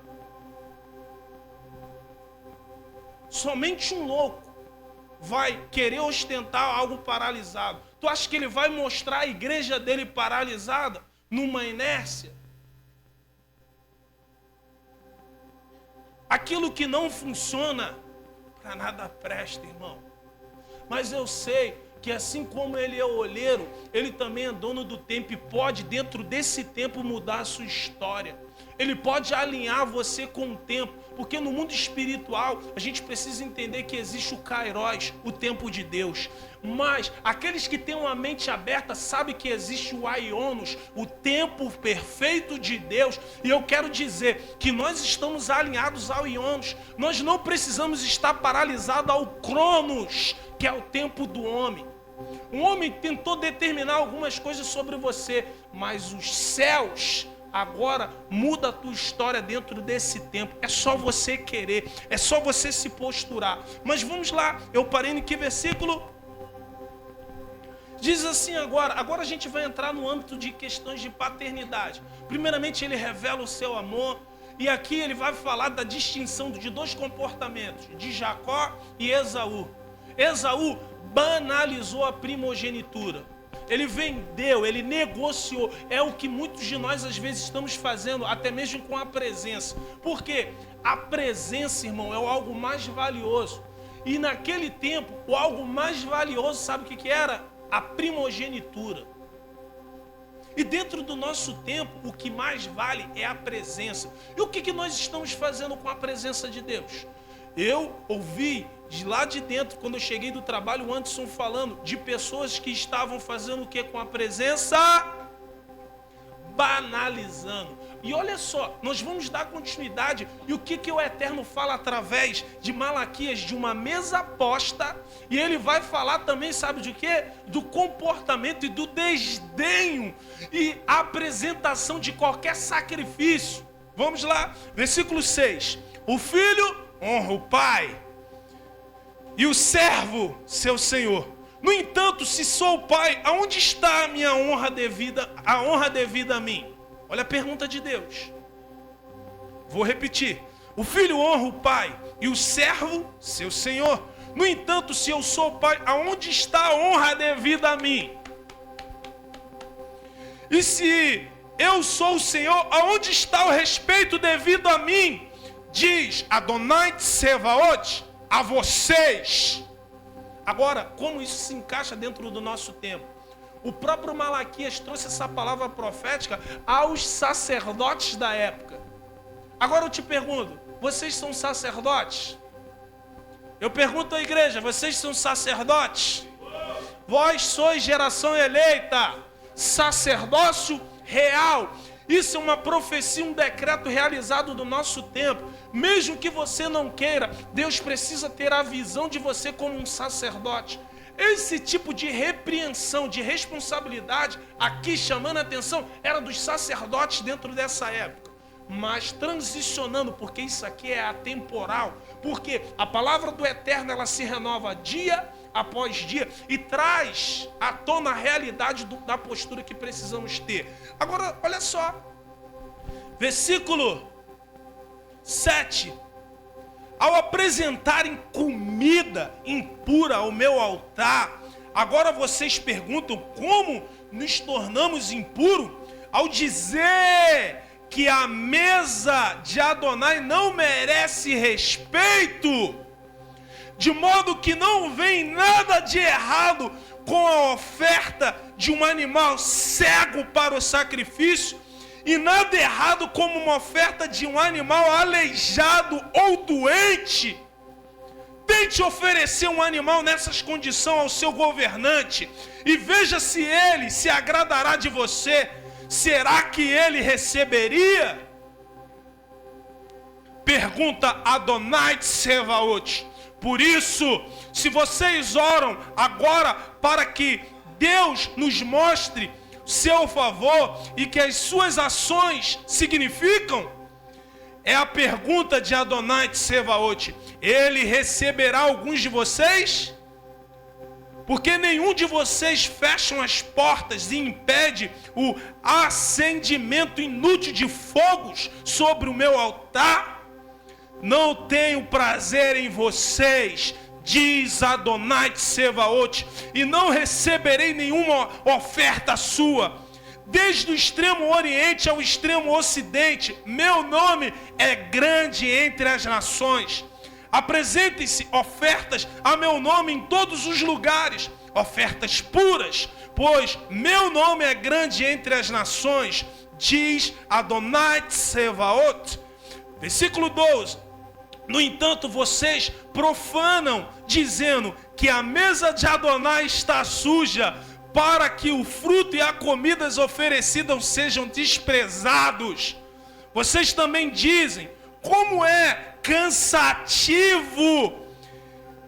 Somente um louco vai querer ostentar algo paralisado. Tu acha que ele vai mostrar a igreja dele paralisada numa inércia? Aquilo que não funciona, para nada presta, irmão. Mas eu sei que assim como ele é o olheiro, ele também é dono do tempo e pode, dentro desse tempo, mudar a sua história. Ele pode alinhar você com o tempo, porque no mundo espiritual a gente precisa entender que existe o Kairos, o tempo de Deus. Mas aqueles que têm uma mente aberta sabem que existe o Aionos, o tempo perfeito de Deus. E eu quero dizer que nós estamos alinhados ao Aionos. Nós não precisamos estar paralisados ao Cronos, que é o tempo do homem. O homem tentou determinar algumas coisas sobre você, mas os céus agora muda a tua história dentro desse tempo. É só você querer, é só você se posturar. Mas vamos lá, eu parei em que versículo? Diz assim agora a gente vai entrar no âmbito de questões de paternidade. Primeiramente ele revela o seu amor, e aqui ele vai falar da distinção de dois comportamentos, de Jacó e Esaú. Esaú banalizou a primogenitura. Ele vendeu, ele negociou. É o que muitos de nós às vezes estamos fazendo, até mesmo com a presença. Por quê? A presença, irmão, é o algo mais valioso. E naquele tempo, o algo mais valioso, sabe o que era? A primogenitura. E dentro do nosso tempo, o que mais vale é a presença. E o que nós estamos fazendo com a presença de Deus? Eu ouvi de lá de dentro, quando eu cheguei do trabalho, o Anderson falando de pessoas que estavam fazendo o que com a presença? Banalizando. E olha só, nós vamos dar continuidade. E o que o Eterno fala através de Malaquias, de uma mesa posta. E ele vai falar também, sabe de quê? Do comportamento e do desdenho e a apresentação de qualquer sacrifício. Vamos lá, versículo 6. O filho honra o pai e o servo seu senhor. No entanto, se sou o pai, aonde está a minha honra devida a mim? Olha a pergunta de Deus. Vou repetir. O filho honra o pai e o servo seu senhor. No entanto, se eu sou o pai, aonde está a honra devida a mim? E se eu sou o Senhor, aonde está o respeito devido a mim? Diz Adonai Tsevaot, a vocês. Agora, como isso se encaixa dentro do nosso tempo? O próprio Malaquias trouxe essa palavra profética aos sacerdotes da época. Agora eu te pergunto, vocês são sacerdotes? Eu pergunto à igreja, vocês são sacerdotes? Vós sois geração eleita, sacerdócio real. Isso é uma profecia, um decreto realizado do nosso tempo. Mesmo que você não queira, Deus precisa ter a visão de você como um sacerdote. Esse tipo de repreensão, de responsabilidade, aqui chamando a atenção, era dos sacerdotes dentro dessa época. Mas transicionando, porque isso aqui é atemporal, porque a palavra do Eterno, ela se renova dia após dia e traz à tona a realidade da postura que precisamos ter. Agora, olha só, versículo 7. ao apresentarem comida impura ao meu altar, agora vocês perguntam como nos tornamos impuros? Ao dizer que a mesa de Adonai não merece respeito, de modo que não vem nada de errado com a oferta de um animal cego para o sacrifício, e nada errado como uma oferta de um animal aleijado ou doente. Tente oferecer um animal nessas condições ao seu governante e veja se ele se agradará de você. Será que ele receberia? Pergunta Adonai Tsevaot. Por isso, se vocês oram agora para que Deus nos mostre seu favor e que as suas ações significam, é a pergunta de Adonai Tsevaot: ele receberá alguns de vocês? Porque nenhum de vocês fecha as portas e impede o acendimento inútil de fogos sobre o meu altar? Não tenho prazer em vocês, diz Adonai Tsevaot, e não receberei nenhuma oferta sua. Desde o extremo oriente ao extremo ocidente, meu nome é grande entre as nações. Apresentem-se ofertas a meu nome em todos os lugares, ofertas puras, pois meu nome é grande entre as nações, diz Adonai Tsevaot. Versículo 12. No entanto, vocês profanam, dizendo que a mesa de Adonai está suja, para que o fruto e as comidas oferecidas sejam desprezados. Vocês também dizem: como é cansativo,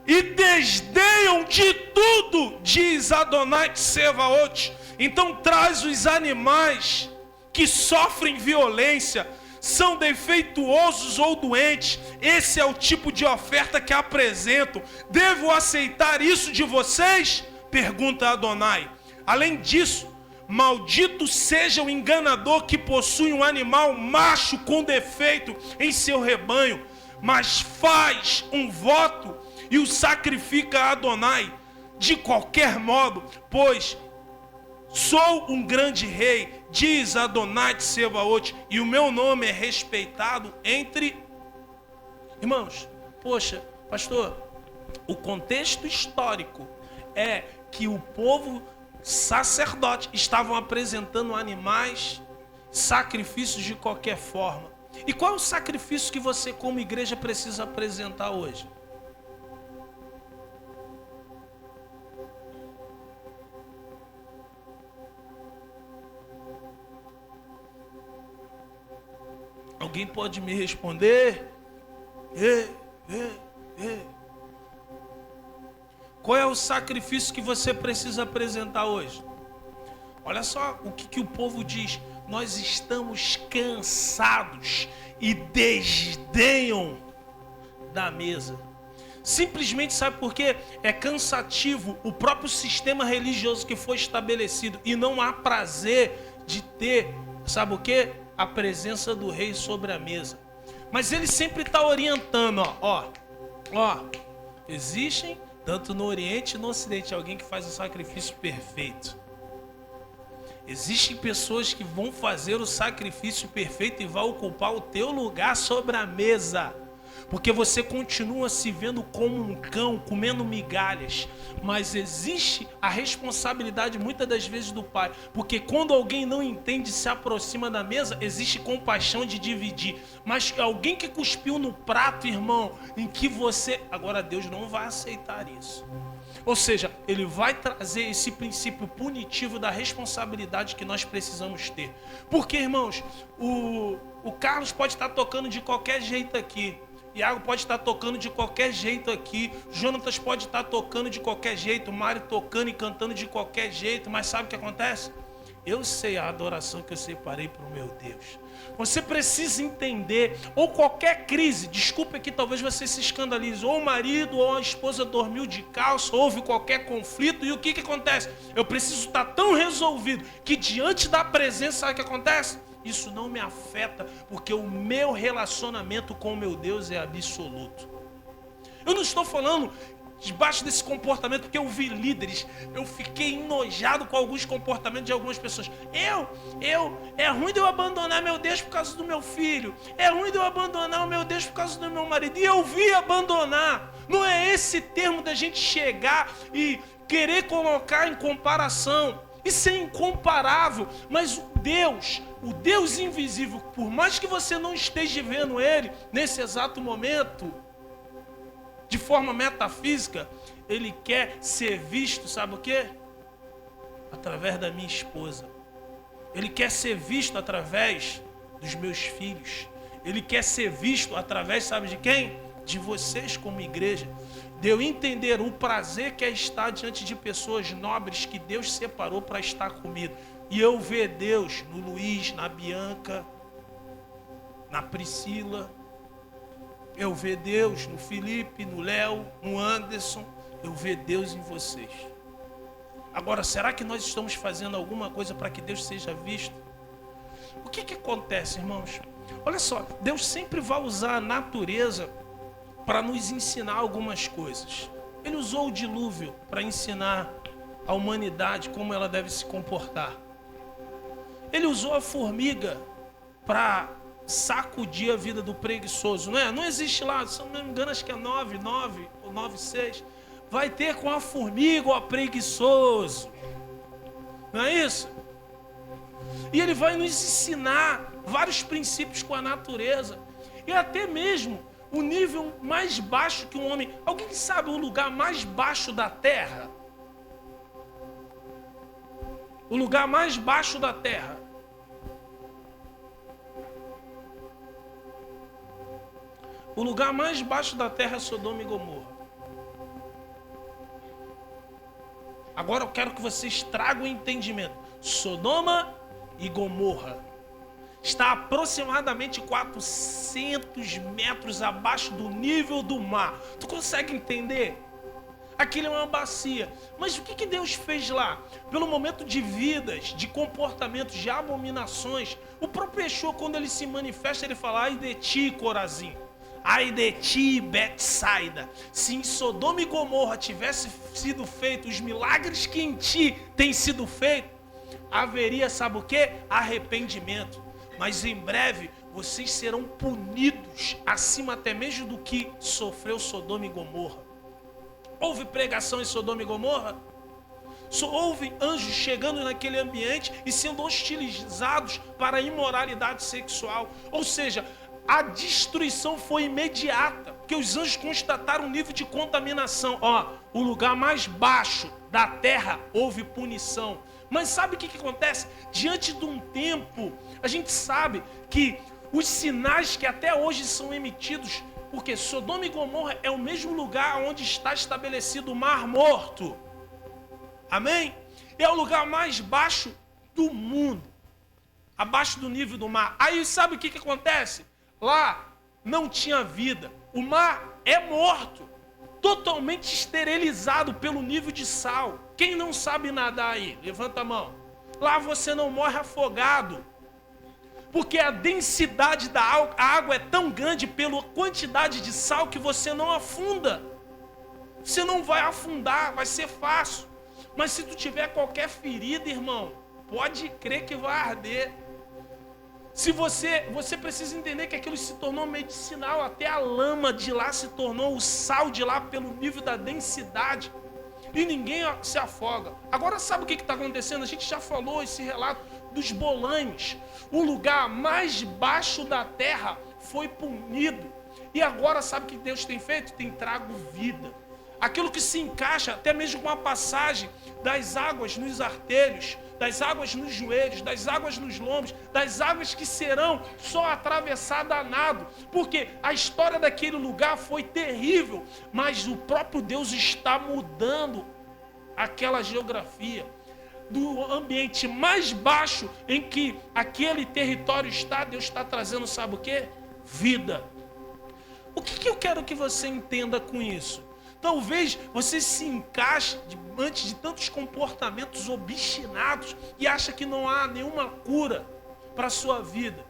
e desdenham de tudo, diz Adonai Tsevaot. Então traz os animais que sofrem violência, são defeituosos ou doentes. Esse é o tipo de oferta que apresento. Devo aceitar isso de vocês? Pergunta Adonai. Além disso, maldito seja o enganador que possui um animal macho com defeito em seu rebanho, mas faz um voto e o sacrifica a Adonai. De qualquer modo, pois sou um grande rei, diz Adonai Tsevaot, e o meu nome é respeitado entre... Irmãos, poxa, pastor, o contexto histórico é que o povo sacerdote estavam apresentando animais, sacrifícios de qualquer forma. E qual é o sacrifício que você como igreja precisa apresentar hoje? Alguém pode me responder? Qual é o sacrifício que você precisa apresentar hoje? Olha só o que o povo diz: nós estamos cansados e desdenham da mesa. Simplesmente, sabe por quê? É cansativo o próprio sistema religioso que foi estabelecido, e não há prazer de ter, sabe o quê? A presença do rei sobre a mesa. Mas ele sempre está orientando, ó, existem, tanto no Oriente e no Ocidente, alguém que faz o sacrifício perfeito. Existem pessoas que vão fazer o sacrifício perfeito e vão ocupar o teu lugar sobre a mesa. Porque você continua se vendo como um cão, comendo migalhas. Mas existe a responsabilidade muitas das vezes do pai. Porque quando alguém não entende, se aproxima da mesa, existe compaixão de dividir. Mas alguém que cuspiu no prato, irmão, em que você... Agora Deus não vai aceitar isso. Ou seja, ele vai trazer esse princípio punitivo da responsabilidade que nós precisamos ter. Porque, irmãos, o Carlos pode estar tocando de qualquer jeito aqui. Iago pode estar tocando de qualquer jeito aqui. Jonatas pode estar tocando de qualquer jeito. Mário tocando e cantando de qualquer jeito. Mas sabe o que acontece? Eu sei a adoração que eu separei para o meu Deus. Você precisa entender, ou qualquer crise, desculpa que talvez você se escandalize, ou o marido ou a esposa dormiu de calça, houve qualquer conflito, e o que acontece? Eu preciso estar tão resolvido que diante da presença, sabe o que acontece? Isso não me afeta, porque o meu relacionamento com o meu Deus é absoluto. Eu não estou falando debaixo desse comportamento, porque eu vi líderes, eu fiquei enojado com alguns comportamentos de algumas pessoas. É ruim de eu abandonar meu Deus por causa do meu filho, é ruim de eu abandonar o meu Deus por causa do meu marido, e eu vi abandonar. Não é esse termo da gente chegar e querer colocar em comparação. Isso é incomparável, mas o Deus invisível, por mais que você não esteja vendo Ele nesse exato momento, de forma metafísica, Ele quer ser visto, sabe o quê? Através da minha esposa. Ele quer ser visto através dos meus filhos. Ele quer ser visto através, sabe de quem? De vocês como igreja. De eu entender o prazer que é estar diante de pessoas nobres que Deus separou para estar comigo. E eu ver Deus no Luiz, na Bianca, na Priscila. Eu ver Deus no Felipe, no Léo, no Anderson. Eu ver Deus em vocês. Agora, será que nós estamos fazendo alguma coisa para que Deus seja visto? O que acontece, irmãos? Olha só, Deus sempre vai usar a natureza para nos ensinar algumas coisas. Ele usou o dilúvio para ensinar a humanidade como ela deve se comportar. Ele usou a formiga para sacudir a vida do preguiçoso, não é? Não existe lá, se não me engano, acho que é 9:9 ou 9:6. Vai ter com a formiga o preguiçoso. Não é isso? E ele vai nos ensinar vários princípios com a natureza. E até mesmo o nível mais baixo que um homem... Alguém sabe o lugar mais baixo da terra? O lugar mais baixo da terra. O lugar mais baixo da terra é Sodoma e Gomorra. Agora eu quero que vocês tragam o entendimento. Sodoma e Gomorra está aproximadamente 400 metros abaixo do nível do mar. Tu consegue entender? Aquilo é uma bacia. Mas o que Deus fez lá? Pelo momento de vidas, de comportamentos, de abominações, o próprio Yeshua, quando ele se manifesta, ele fala: ai de ti, Corazim. Ai de ti, Betsaida. Se em Sodoma e Gomorra tivesse sido feito os milagres que em ti têm sido feitos, haveria, sabe o quê? Arrependimento. Mas em breve vocês serão punidos acima até mesmo do que sofreu Sodoma e Gomorra. Houve pregação em Sodoma e Gomorra? Houve anjos chegando naquele ambiente e sendo hostilizados para a imoralidade sexual. Ou seja, a destruição foi imediata, porque os anjos constataram um nível de contaminação. O lugar mais baixo da terra houve punição. Mas sabe o que acontece? Diante de um tempo, a gente sabe que os sinais que até hoje são emitidos, porque Sodoma e Gomorra é o mesmo lugar onde está estabelecido o Mar Morto. Amém? É o lugar mais baixo do mundo, abaixo do nível do mar. Aí sabe o que acontece? Lá não tinha vida. O mar é morto, totalmente esterilizado pelo nível de sal. Quem não sabe nadar aí? Levanta a mão. Lá você não morre afogado, porque a densidade da água é tão grande pela quantidade de sal que você não afunda. Você não vai afundar, vai ser fácil. Mas se tu tiver qualquer ferida, irmão, pode crer que vai arder. Se você precisa entender que aquilo se tornou medicinal, até a lama de lá se tornou o sal de lá pelo nível da densidade. E ninguém se afoga. Agora sabe o que está acontecendo? A gente já falou esse relato dos bolães. O lugar mais baixo da terra foi punido. E agora sabe o que Deus tem feito? Tem trago vida. Aquilo que se encaixa até mesmo com a passagem das águas nos artelhos, das águas nos joelhos, das águas nos lombos, das águas que serão só atravessadas a nado. Porque a história daquele lugar foi terrível, mas o próprio Deus está mudando aquela geografia. Do ambiente mais baixo em que aquele território está, Deus está trazendo, sabe o quê? Vida. O que eu quero que você entenda com isso? Talvez você se encaixe diante de tantos comportamentos obstinados e acha que não há nenhuma cura para a sua vida.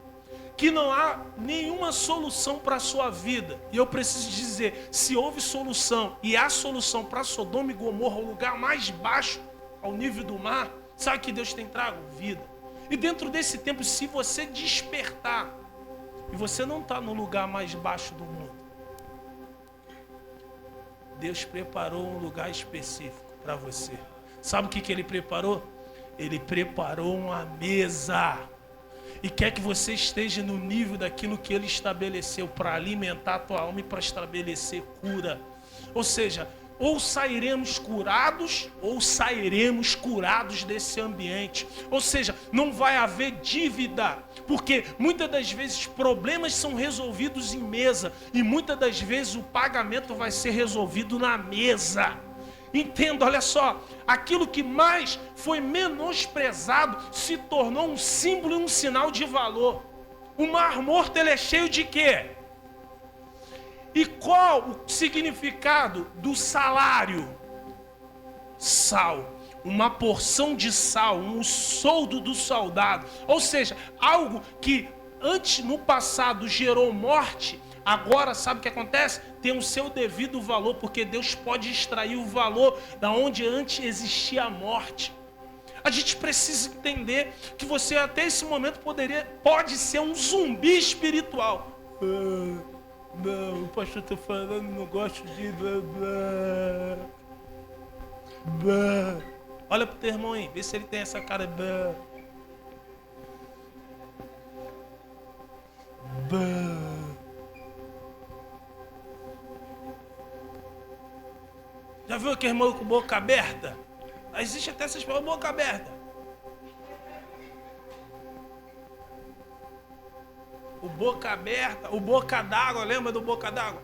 que não há nenhuma solução para a sua vida. E eu preciso dizer, se houve solução e há solução para Sodoma e Gomorra, o lugar mais baixo ao nível do mar, sabe que Deus tem trago? Vida. E dentro desse tempo, se você despertar, e você não está no lugar mais baixo do mundo, Deus preparou um lugar específico para você. Sabe o que Ele preparou? Ele preparou uma mesa. E quer que você esteja no nível daquilo que Ele estabeleceu para alimentar a tua alma e para estabelecer cura. Ou seja, ou sairemos curados, ou sairemos curados desse ambiente. Ou seja, não vai haver dívida, porque muitas das vezes problemas são resolvidos em mesa, e muitas das vezes o pagamento vai ser resolvido na mesa. Entenda, olha só, aquilo que mais foi menosprezado se tornou um símbolo e um sinal de valor. O Mar Morto, ele é cheio de quê? E qual o significado do salário? Sal. Uma porção de sal, um soldo do soldado. Ou seja, algo que antes, no passado, gerou morte, agora, sabe o que acontece? Tem o seu devido valor, porque Deus pode extrair o valor da onde antes existia a morte. A gente precisa entender que você até esse momento pode ser um zumbi espiritual. Não, o pastor está falando, não gosto de blá. Olha pro teu irmão aí, vê se ele tem essa cara. Já viu aquele irmão com boca aberta? Existe até essas palavras, boca aberta. O boca aberta, o boca d'água, lembra do boca d'água?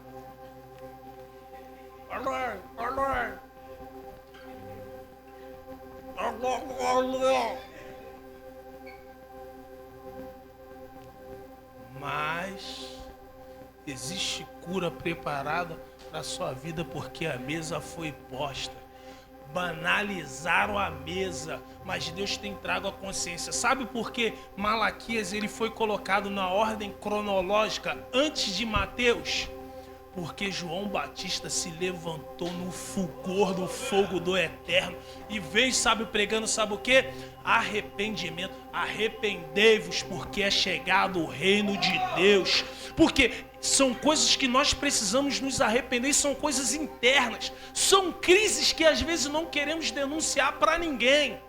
Mas existe cura preparada para a sua vida, porque a mesa foi posta. Banalizaram a mesa, mas Deus tem trago a consciência. Sabe por que Malaquias ele foi colocado na ordem cronológica antes de Mateus? Porque João Batista se levantou no fulgor do fogo do Eterno e veio, sabe, pregando, sabe o que? Arrependimento. Arrependei-vos, porque é chegado o reino de Deus. Porque são coisas que nós precisamos nos arrepender, são coisas internas, são crises que às vezes não queremos denunciar para ninguém.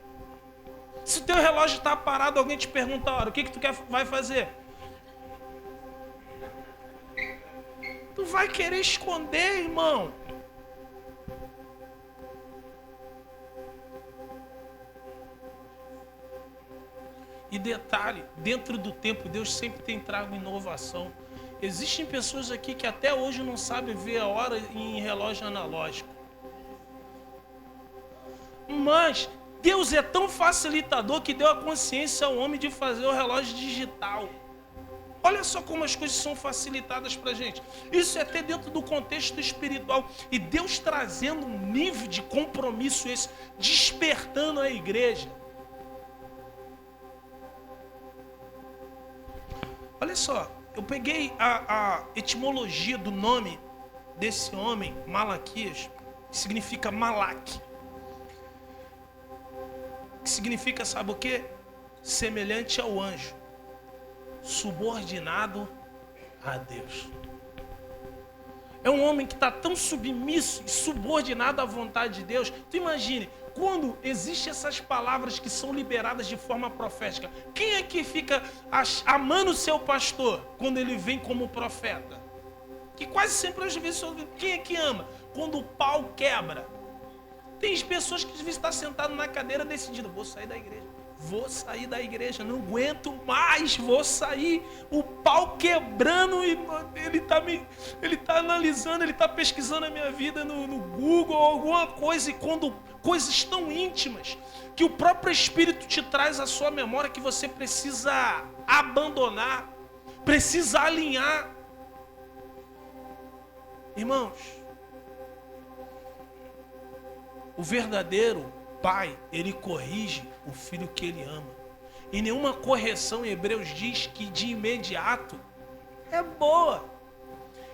Se teu relógio está parado, alguém te pergunta a hora, o que tu vai fazer? Tu vai querer esconder, irmão. E detalhe, dentro do tempo, Deus sempre tem trago inovação. Existem pessoas aqui que até hoje não sabem ver a hora em relógio analógico. Mas Deus é tão facilitador que deu a consciência ao homem de fazer o relógio digital. Olha só como as coisas são facilitadas para a gente. Isso é até dentro do contexto espiritual. E Deus trazendo um nível de compromisso esse, despertando a igreja. Olha só, eu peguei a etimologia do nome desse homem, Malaquias, que significa Malaque. Que significa, sabe o quê? Semelhante ao anjo. Subordinado a Deus. É um homem que está tão submisso e subordinado à vontade de Deus. Tu imagine, quando existem essas palavras que são liberadas de forma profética, quem é que fica amando o seu pastor quando ele vem como profeta? Que quase sempre às vezes, quem é que ama? Quando o pau quebra. Tem pessoas que às vezes estão sentadas na cadeira decidindo, vou sair da igreja. Vou sair da igreja, não aguento mais, vou sair. O pau quebrando e ele tá analisando, ele tá pesquisando a minha vida no Google, alguma coisa. E quando coisas tão íntimas que o próprio Espírito te traz à sua memória que você precisa abandonar, precisa alinhar. Irmãos, o verdadeiro pai, ele corrige o filho que ele ama. E nenhuma correção em Hebreus diz que de imediato é boa.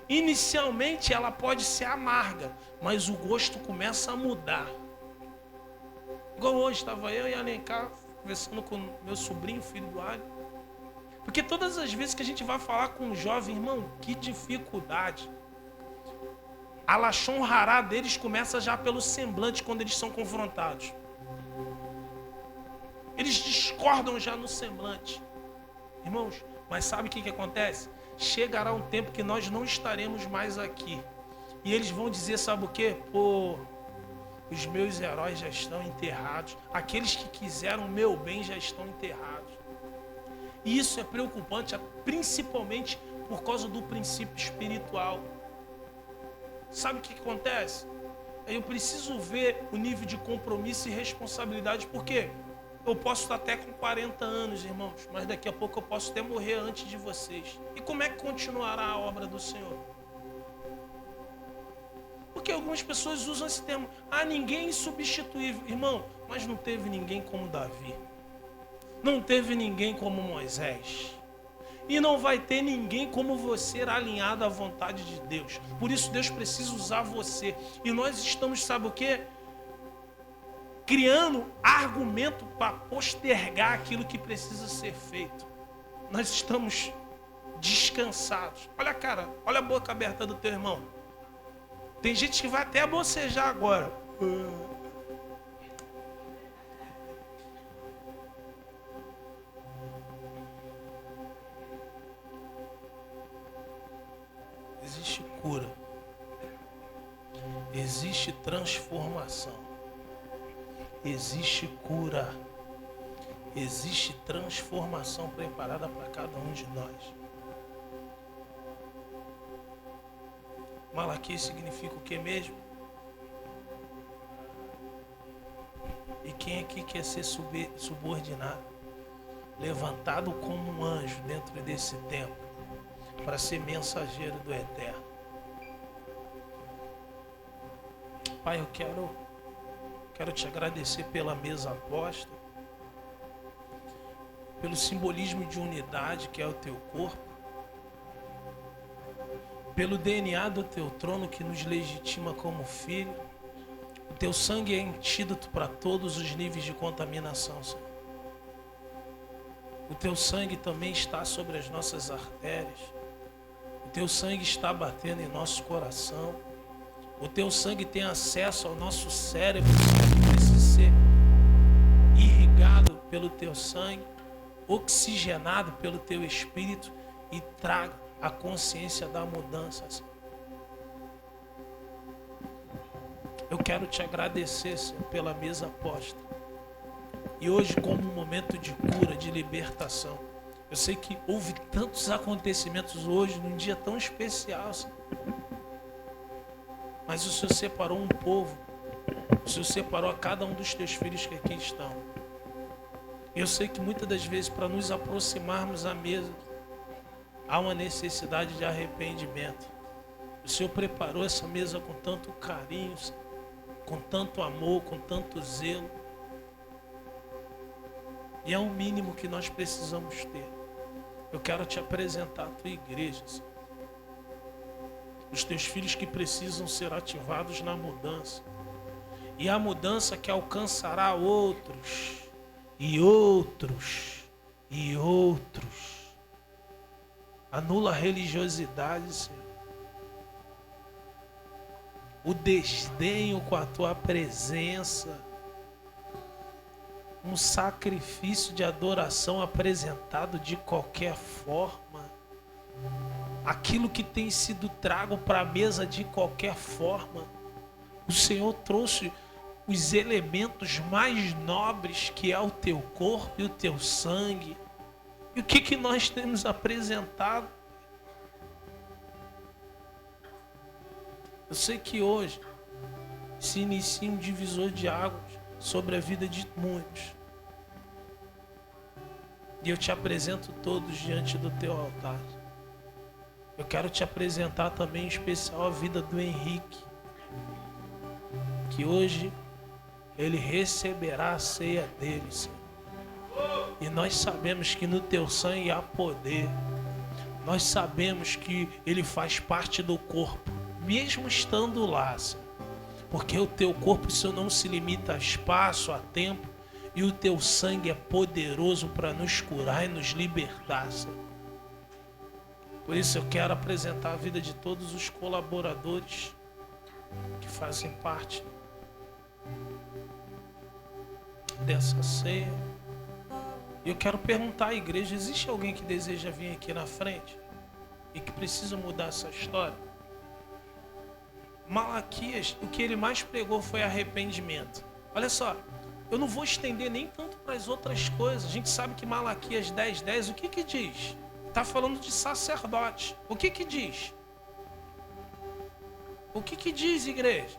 Inicialmente ela pode ser amarga, mas o gosto começa a mudar. Igual hoje, estava eu e a Alencar conversando com meu sobrinho, filho do Ali. Porque todas as vezes que a gente vai falar com um jovem, irmão, que dificuldade. A lachon rará deles começa já pelo semblante quando eles são confrontados. Eles discordam já no semblante. Irmãos, mas sabe o que acontece? Chegará um tempo que nós não estaremos mais aqui. E eles vão dizer, sabe o quê? Pô, os meus heróis já estão enterrados. Aqueles que quiseram o meu bem já estão enterrados. E isso é preocupante, principalmente por causa do princípio espiritual. Sabe o que acontece? Eu preciso ver o nível de compromisso e responsabilidade, porque eu posso estar até com 40 anos, irmãos, mas daqui a pouco eu posso até morrer antes de vocês. E como é que continuará a obra do Senhor? Porque algumas pessoas usam esse termo, ninguém é insubstituível. Irmão, mas não teve ninguém como Davi. Não teve ninguém como Moisés. E não vai ter ninguém como você alinhado à vontade de Deus. Por isso Deus precisa usar você. E nós estamos, sabe o quê? Criando argumento para postergar aquilo que precisa ser feito. Nós estamos descansados. Olha a cara, olha a boca aberta do teu irmão. Tem gente que vai até bocejar agora. Existe cura. Existe transformação. Existe cura. Existe transformação preparada para cada um de nós. Malaquias significa o que mesmo? E quem aqui quer ser subordinado? Levantado como um anjo dentro desse tempo, para ser mensageiro do Eterno. Pai, eu quero te agradecer pela mesa posta, pelo simbolismo de unidade que é o teu corpo, pelo DNA do teu trono que nos legitima como filho. O teu sangue é antídoto para todos os níveis de contaminação, Senhor. O teu sangue também está sobre as nossas artérias. O teu sangue está batendo em nosso coração. O teu sangue tem acesso ao nosso cérebro, que precisa ser irrigado pelo teu sangue, oxigenado pelo teu espírito e traga a consciência da mudança. Eu quero te agradecer, Senhor, pela mesa posta. E hoje, como um momento de cura, de libertação. Eu sei que houve tantos acontecimentos hoje, num dia tão especial, Senhor. Mas o Senhor separou um povo. O Senhor separou a cada um dos teus filhos que aqui estão. Eu sei que muitas das vezes, para nos aproximarmos à mesa, há uma necessidade de arrependimento. O Senhor preparou essa mesa com tanto carinho, com tanto amor, com tanto zelo. E é o mínimo que nós precisamos ter. Eu quero te apresentar a tua igreja, Senhor. Os teus filhos que precisam ser ativados na mudança. E a mudança que alcançará outros, e outros, e outros. Anula a religiosidade, Senhor. O desdenho com a tua presença. Um sacrifício de adoração apresentado de qualquer forma. Aquilo que tem sido trago para a mesa de qualquer forma. O Senhor trouxe os elementos mais nobres, que é o teu corpo e o teu sangue. E o que nós temos apresentado? Eu sei que hoje se inicia um divisor de águas sobre a vida de muitos. E eu te apresento todos diante do teu altar. Eu quero te apresentar também em especial a vida do Henrique, que hoje ele receberá a ceia dele, Senhor. E nós sabemos que no teu sangue há poder. Nós sabemos que ele faz parte do corpo, mesmo estando lá, Senhor. Porque o teu corpo, Senhor, não se limita a espaço, a tempo. E o teu sangue é poderoso para nos curar e nos libertar, Senhor. Por isso eu quero apresentar a vida de todos os colaboradores que fazem parte dessa ceia. E eu quero perguntar à igreja, existe alguém que deseja vir aqui na frente e que precisa mudar essa história? Malaquias, o que ele mais pregou foi arrependimento. Olha só, eu não vou estender nem tanto para as outras coisas. A gente sabe que Malaquias 10:10, o que diz? Está falando de sacerdote. O que diz? O que diz, igreja?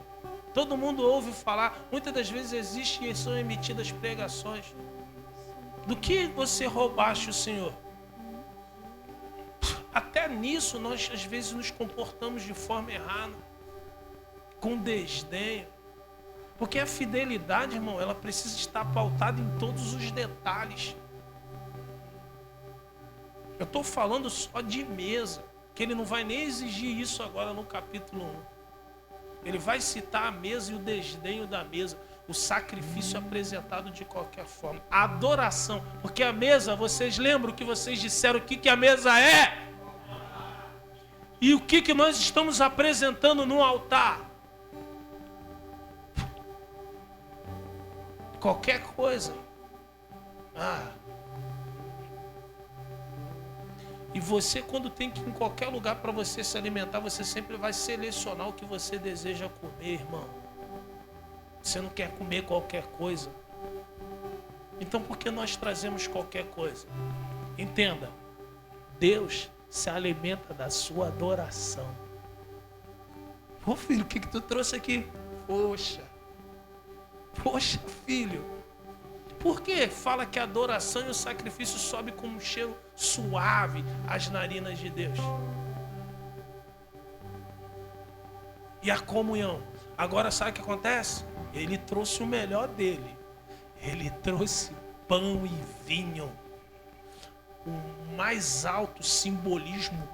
Todo mundo ouve falar, muitas das vezes existem e são emitidas pregações. Do que você roubaste o Senhor? Até nisso nós às vezes nos comportamos de forma errada, com desdém. Porque a fidelidade, irmão, ela precisa estar pautada em todos os detalhes. Eu estou falando só de mesa, que ele não vai nem exigir isso agora no capítulo 1. Ele vai citar a mesa e o desdenho da mesa. O sacrifício apresentado de qualquer forma. A adoração. Porque a mesa, vocês lembram que vocês disseram o que a mesa é? E o que nós estamos apresentando no altar? Qualquer coisa. E você, quando tem que ir em qualquer lugar para você se alimentar, você sempre vai selecionar o que você deseja comer, irmão. Você não quer comer qualquer coisa. Então por que nós trazemos qualquer coisa? Entenda, Deus se alimenta da sua adoração. Ô filho, o que tu trouxe aqui? Poxa, filho. Por que fala que a adoração e o sacrifício sobe com um cheiro suave às narinas de Deus? E a comunhão? Agora sabe o que acontece? Ele trouxe o melhor dele. Ele trouxe pão e vinho. O mais alto simbolismo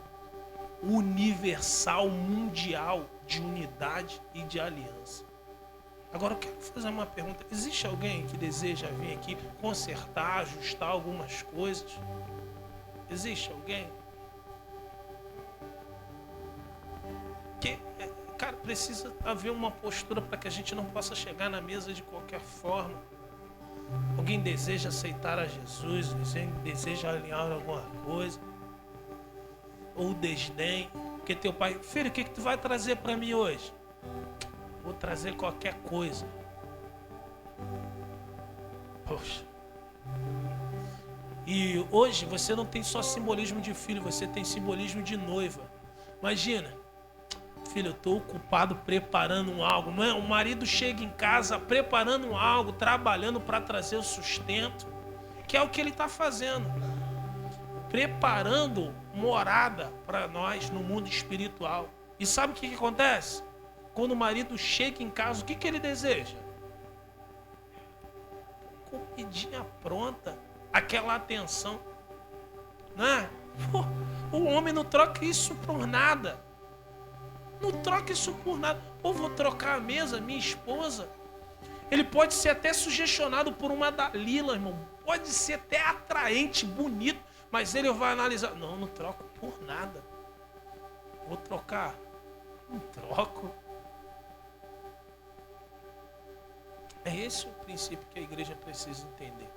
universal, mundial, de unidade e de aliança. Agora eu quero fazer uma pergunta. Existe alguém que deseja vir aqui consertar, ajustar algumas coisas? Existe alguém? Cara, precisa haver uma postura para que a gente não possa chegar na mesa de qualquer forma. Alguém deseja aceitar a Jesus, deseja alinhar alguma coisa, ou desdém, porque teu pai, filho, o que tu vai trazer para mim hoje? Vou trazer qualquer coisa. Poxa. E hoje você não tem só simbolismo de filho, você tem simbolismo de noiva. Imagina, filho, eu estou ocupado preparando algo, não é? O marido chega em casa preparando algo, trabalhando para trazer o sustento, que é o que ele está fazendo. Preparando morada para nós no mundo espiritual. E sabe o que acontece? Quando o marido chega em casa, o que ele deseja? Comidinha pronta, aquela atenção. Né? Pô, o homem não troca isso por nada. Não troca isso por nada. Pô, vou trocar a mesa, minha esposa. Ele pode ser até sugestionado por uma Dalila, irmão. Pode ser até atraente, bonito. Mas ele vai analisar. Não troco por nada. Vou trocar. Não troco. É esse o princípio que a igreja precisa entender.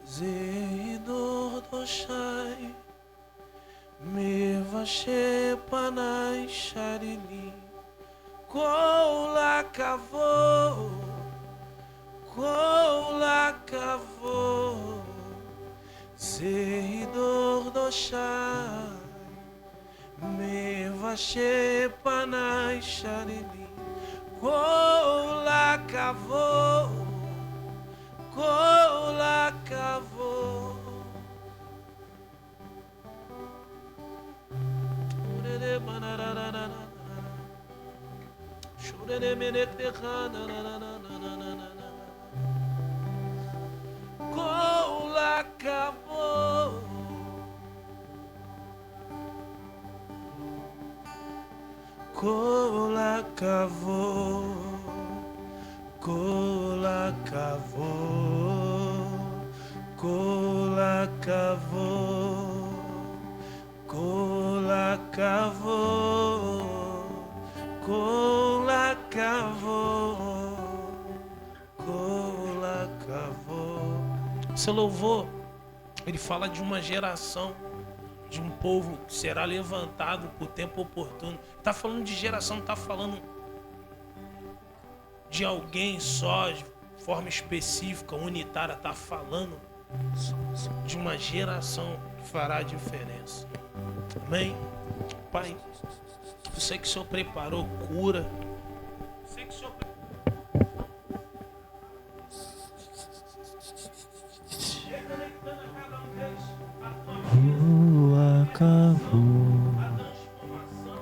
Zeidor doshai, mevashe panai sharili, kola kavo, Zeidor doshai, mevashe panai sharili, kola kavo. Colacavô, colacavô, colacavô, colacavô, colacavô, colacavô. Esse louvor, ele fala de uma geração, de um povo que será levantado por tempo oportuno. Está falando de geração, não está falando de alguém só, de forma específica, unitária. Está falando de uma geração que fará a diferença. Amém? Pai, eu sei que o Senhor preparou cura. Eu sei que o Senhor reconectando a cada um deles a tua vida, a transformação.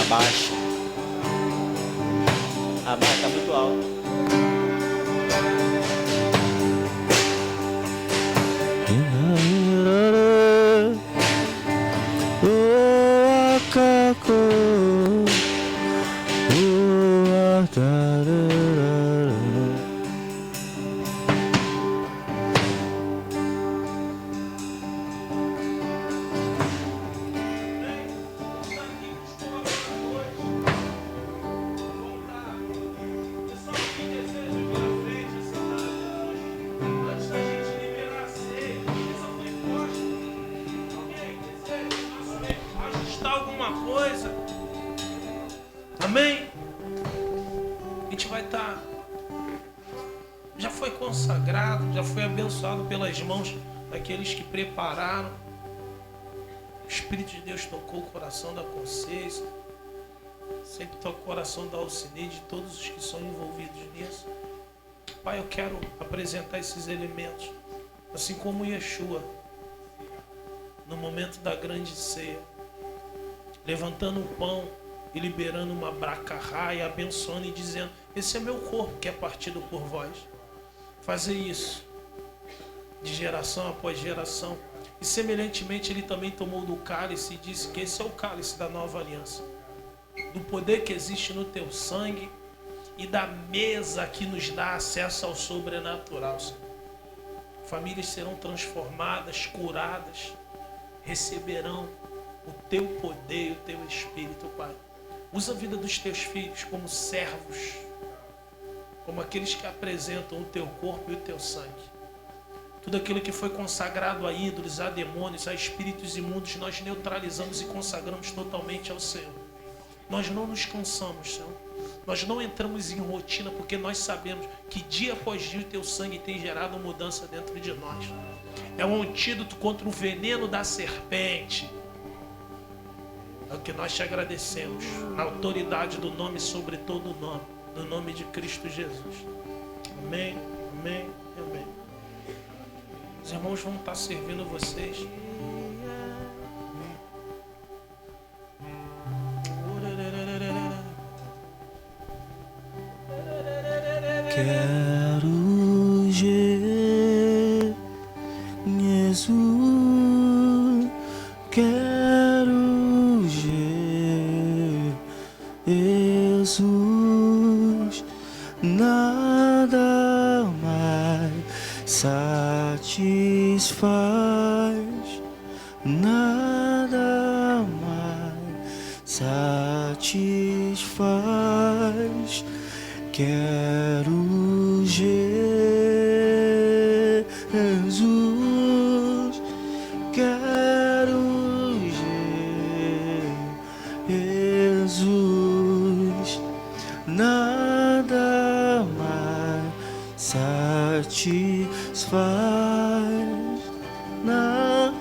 Abaixa. Abaixa, tá muito alto. Amém? A gente vai estar. Já foi consagrado, já foi abençoado pelas mãos daqueles que prepararam. O Espírito de Deus tocou o coração da Conceição, sempre toca o coração da Alcineide, de todos os que são envolvidos nisso. Pai, eu quero apresentar esses elementos, assim como Yeshua, no momento da grande ceia, levantando o pão e liberando uma bracarra e abençoando e dizendo: esse é meu corpo que é partido por vós. Fazer isso de geração após geração. E semelhantemente ele também tomou do cálice e disse que esse é o cálice da nova aliança, do poder que existe no teu sangue e da mesa que nos dá acesso ao sobrenatural. Famílias serão transformadas, curadas, receberão o teu poder e o teu Espírito, Pai. Usa a vida dos teus filhos como servos, como aqueles que apresentam o teu corpo e o teu sangue. Tudo aquilo que foi consagrado a ídolos, a demônios, a espíritos imundos, nós neutralizamos e consagramos totalmente ao Senhor. Nós não nos cansamos, Senhor. Nós não entramos em rotina, porque nós sabemos que dia após dia o teu sangue tem gerado mudança dentro de nós. É um antídoto contra o veneno da serpente. porque nós te agradecemos, na autoridade do nome sobre todo nome, no nome de Cristo Jesus. Amém, amém, amém. Os irmãos vão estar servindo vocês. Quero Jesus, quero Jesus, nada mais satisfaz, nada mais satisfaz. Quero Jesus, quero Jesus, nada mais satisfaz, nada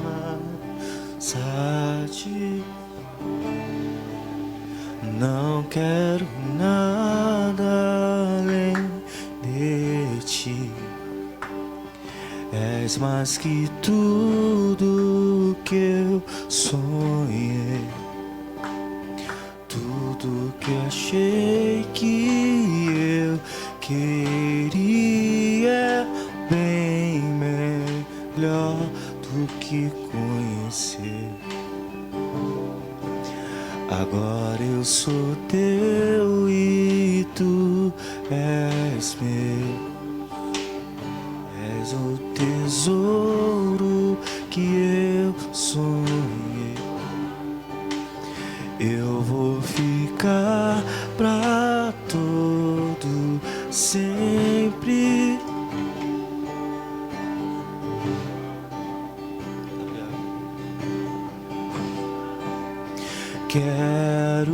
mais satisfaz. Não quero nada além de ti. És mais que tudo que eu sonhei, tudo que achei que eu queria, bem melhor do que conhecer. Agora eu sou teu e tu és meu. És o tesouro que eu sonhei. Eu vou ficar pra todo sempre. Quero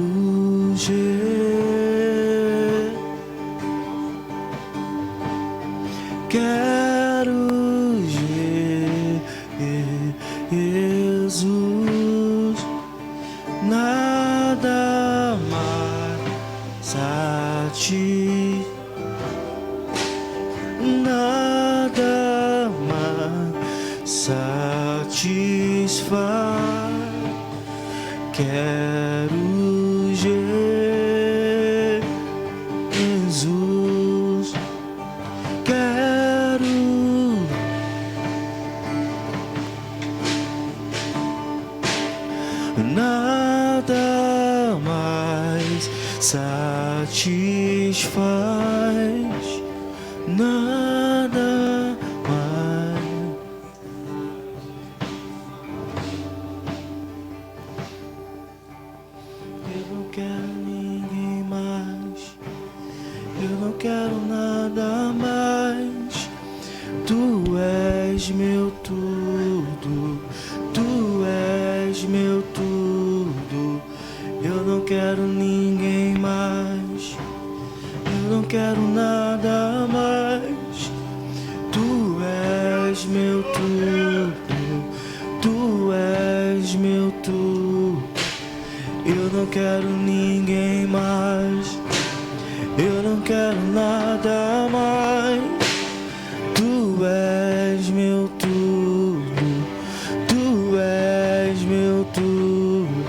Jesus, nada mais nada mais satisfaz. Quero Jesus, quero nada mais satisfaz, nada mais. Eu não quero ninguém mais, eu não quero nada mais. Tu és meu tudo, tu és meu tudo. Eu não quero ninguém mais, eu não quero nada mais. Tu és meu tudo, tu és meu tudo. Eu não quero ninguém mais, eu não quero nada mais. Tu és meu tudo, tu és meu tudo.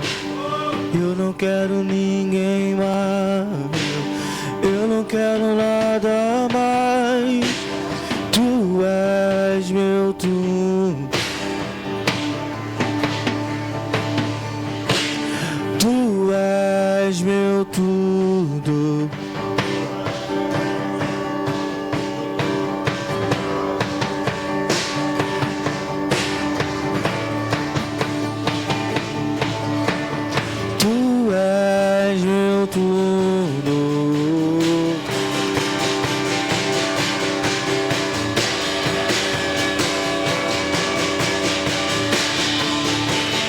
Eu não quero ninguém mais, eu não quero nada mais. Tu és meu tudo, tu és meu tudo. Tu és meu tudo.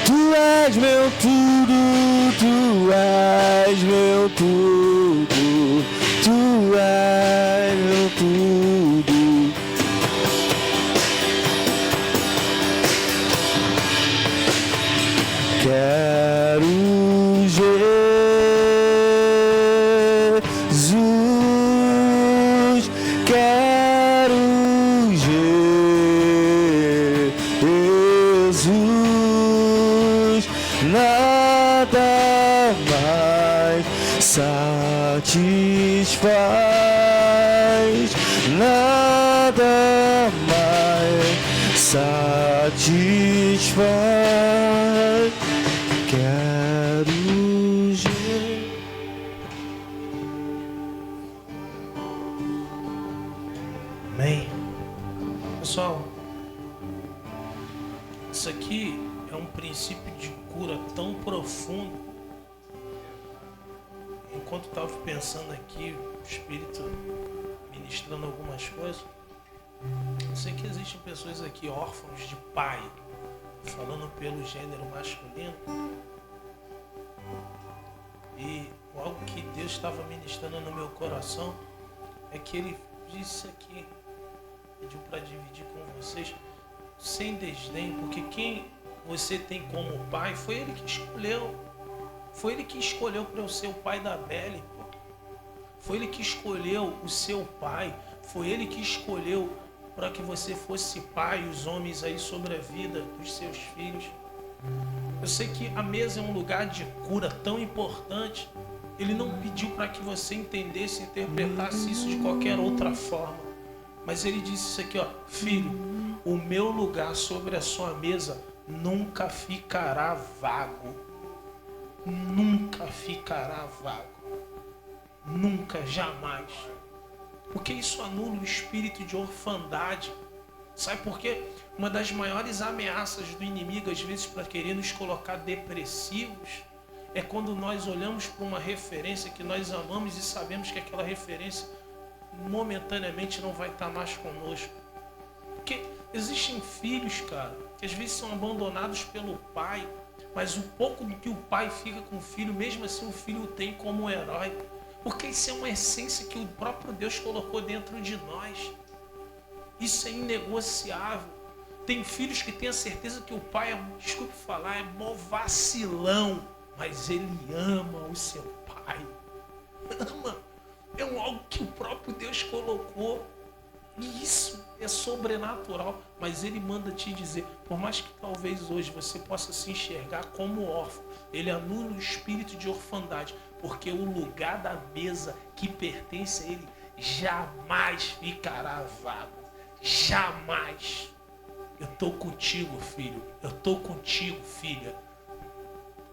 Tu és meu tudo, tu és meu tudo, tu és meu tudo. Quero satisfaz. Quero Amém. Pessoal, isso aqui é um princípio de cura tão profundo. Enquanto eu estava pensando aqui, o Espírito ministrando algumas coisas, eu sei que existem pessoas aqui órfãos de pai, falando pelo gênero masculino, e algo que Deus estava ministrando no meu coração é que Ele disse aqui, pediu para dividir com vocês, sem desdém, porque quem você tem como pai foi Ele que escolheu. Foi Ele que escolheu para eu ser o pai da Belle, pô. Foi Ele que escolheu o seu pai. Foi Ele que escolheu para que você fosse pai, os homens aí sobre a vida dos seus filhos. Eu sei que a mesa é um lugar de cura tão importante. Ele não pediu para que você entendesse, interpretasse isso de qualquer outra forma. Mas Ele disse isso aqui, ó: filho, o meu lugar sobre a sua mesa nunca ficará vago. Nunca ficará vago. Nunca, jamais. Porque isso anula o espírito de orfandade. Sabe por quê? Uma das maiores ameaças do inimigo, às vezes, para querer nos colocar depressivos, é quando nós olhamos para uma referência que nós amamos e sabemos que aquela referência momentaneamente não vai estar mais conosco. Porque existem filhos, cara, que às vezes são abandonados pelo pai, mas o pouco do que o pai fica com o filho, mesmo assim o filho o tem como herói. Porque isso é uma essência que o próprio Deus colocou dentro de nós. Isso é inegociável. Tem filhos que têm a certeza que o pai é, desculpe falar, é mó vacilão, mas ele ama o seu pai. Ama. É algo que o próprio Deus colocou. E isso é sobrenatural. Mas Ele manda te dizer, por mais que talvez hoje você possa se enxergar como órfão, Ele anula o espírito de orfandade, porque o lugar da mesa que pertence a Ele jamais ficará vago. Jamais. Eu estou contigo, filho. Eu estou contigo, filha.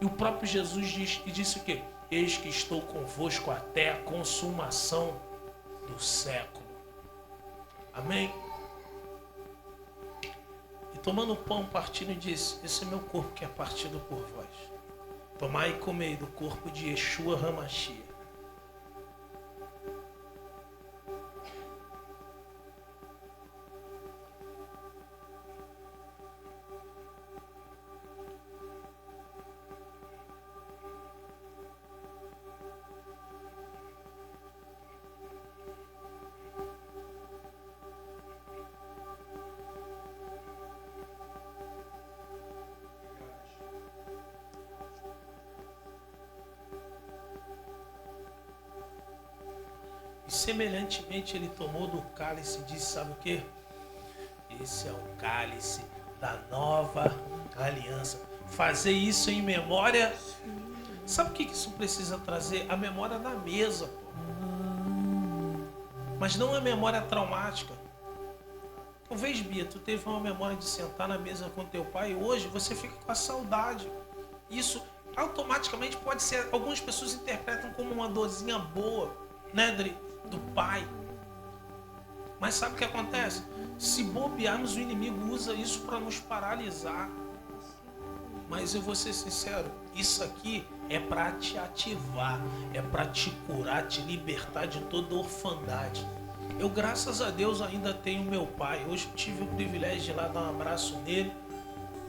E o próprio Jesus disse o quê? Eis que estou convosco até a consumação do século. Amém? E tomando o pão, partindo, disse: esse é meu corpo que é partido por vós. Tomai e comei do corpo de Yeshua HaMashiach. Semelhantemente ele tomou do cálice e disse, sabe o que? Esse é o cálice da nova aliança. Fazer isso em memória. Sabe o que isso precisa trazer? A memória da mesa, pô. Mas não a memória traumática. Talvez, Bia, tu teve uma memória de sentar na mesa com teu pai e hoje você fica com a saudade. Isso automaticamente pode ser, algumas pessoas interpretam como uma dorzinha boa, né, Dri? Do pai. Mas sabe o que acontece? Se bobearmos, o inimigo usa isso para nos paralisar. Mas eu vou ser sincero, isso aqui é para te ativar, é para te curar, te libertar de toda orfandade. Eu, graças a Deus, ainda tenho meu pai. Hoje eu tive o privilégio de ir lá dar um abraço nele.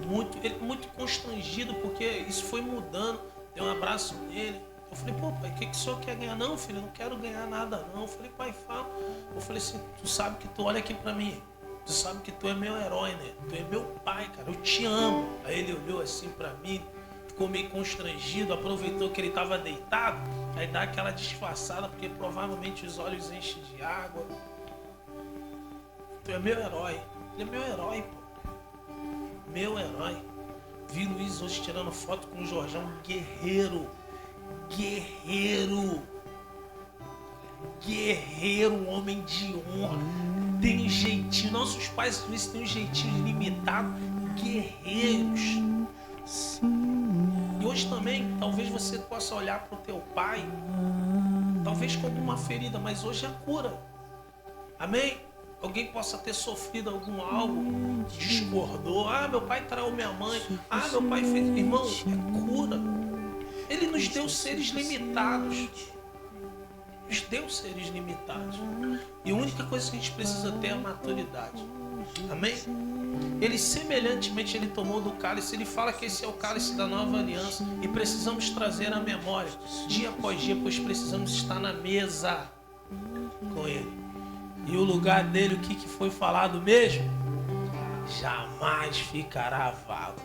Muito constrangido, porque isso foi mudando. Dei um abraço nele. Eu falei, pô, pai, o que o senhor quer ganhar? Não, filho, eu não quero ganhar nada, não. Eu falei, pai, fala. Eu falei assim, tu sabe que tu olha aqui pra mim. Tu sabe que tu é meu herói, né? Tu é meu pai, cara. Eu te amo. Aí ele olhou assim pra mim, ficou meio constrangido, aproveitou que ele tava deitado, aí dá aquela disfarçada, porque provavelmente os olhos enchem de água. Tu é meu herói. Ele é meu herói, pô. Meu herói. Vi Luiz hoje tirando foto com o Jorjão, guerreiro. Guerreiro, homem de honra. tem um jeitinho. Nossos pais às vezes têm um jeitinho limitado, guerreiros. E hoje também, talvez você possa olhar para o teu pai, talvez com alguma ferida, mas hoje é cura. Amém? Alguém possa ter sofrido algum algo, discordou. Ah, meu pai traiu minha mãe. Ah, meu pai fez... Irmão, é cura. Ele nos deu seres limitados. Nos deu seres limitados. E a única coisa que a gente precisa ter é a maturidade. Amém? Ele semelhantemente, ele tomou do cálice. Ele fala que esse é o cálice da nova aliança. E precisamos trazer à memória, dia após dia, pois precisamos estar na mesa com ele. E o lugar dele, o que foi falado mesmo? Jamais ficará vago.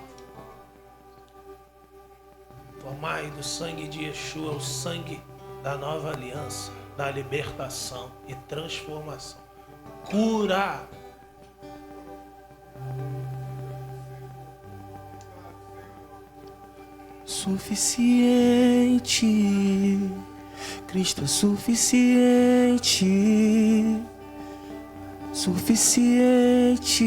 Tomai do sangue de Yeshua, o sangue da nova aliança, da libertação e transformação. Cura. Suficiente, Cristo é suficiente. Suficiente,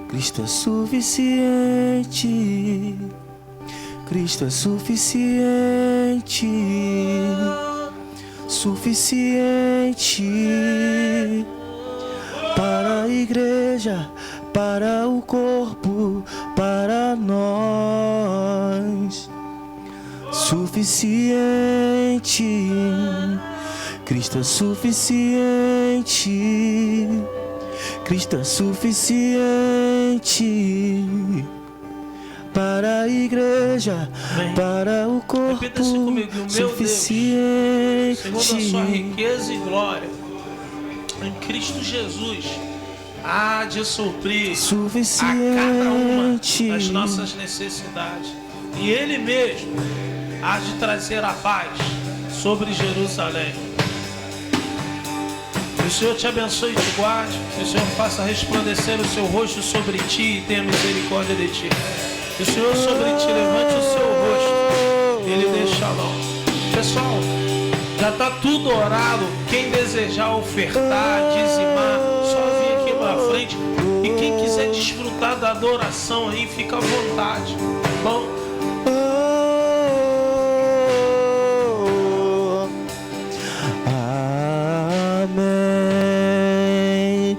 Cristo é suficiente, Cristo é suficiente, suficiente para a igreja, para o corpo, para nós. Suficiente, Cristo é suficiente, Cristo é suficiente para a igreja, para o corpo. Repita-se comigo, meu suficiente, Deus, segundo a sua riqueza e glória, em Cristo Jesus, há de suprir a cada uma das nossas necessidades. E Ele mesmo há de trazer a paz sobre Jerusalém. Que o Senhor te abençoe e te guarde. Que o Senhor faça resplandecer o seu rosto sobre ti e tenha misericórdia de ti. Que o Senhor sobre ti levante o seu rosto e Ele dê shalom. Pessoal, já está tudo orado. Quem desejar ofertar, dizimar, só vir aqui para frente. E quem quiser desfrutar da adoração aí, fica à vontade. Bom? Amém,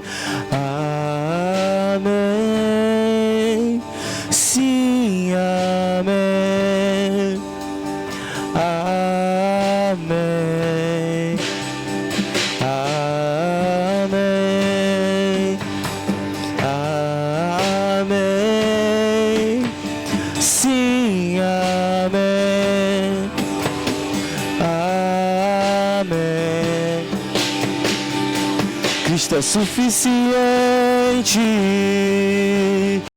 amém, sim, amém, amém, amém, amém, sim, amém, amém. Cristo é suficiente.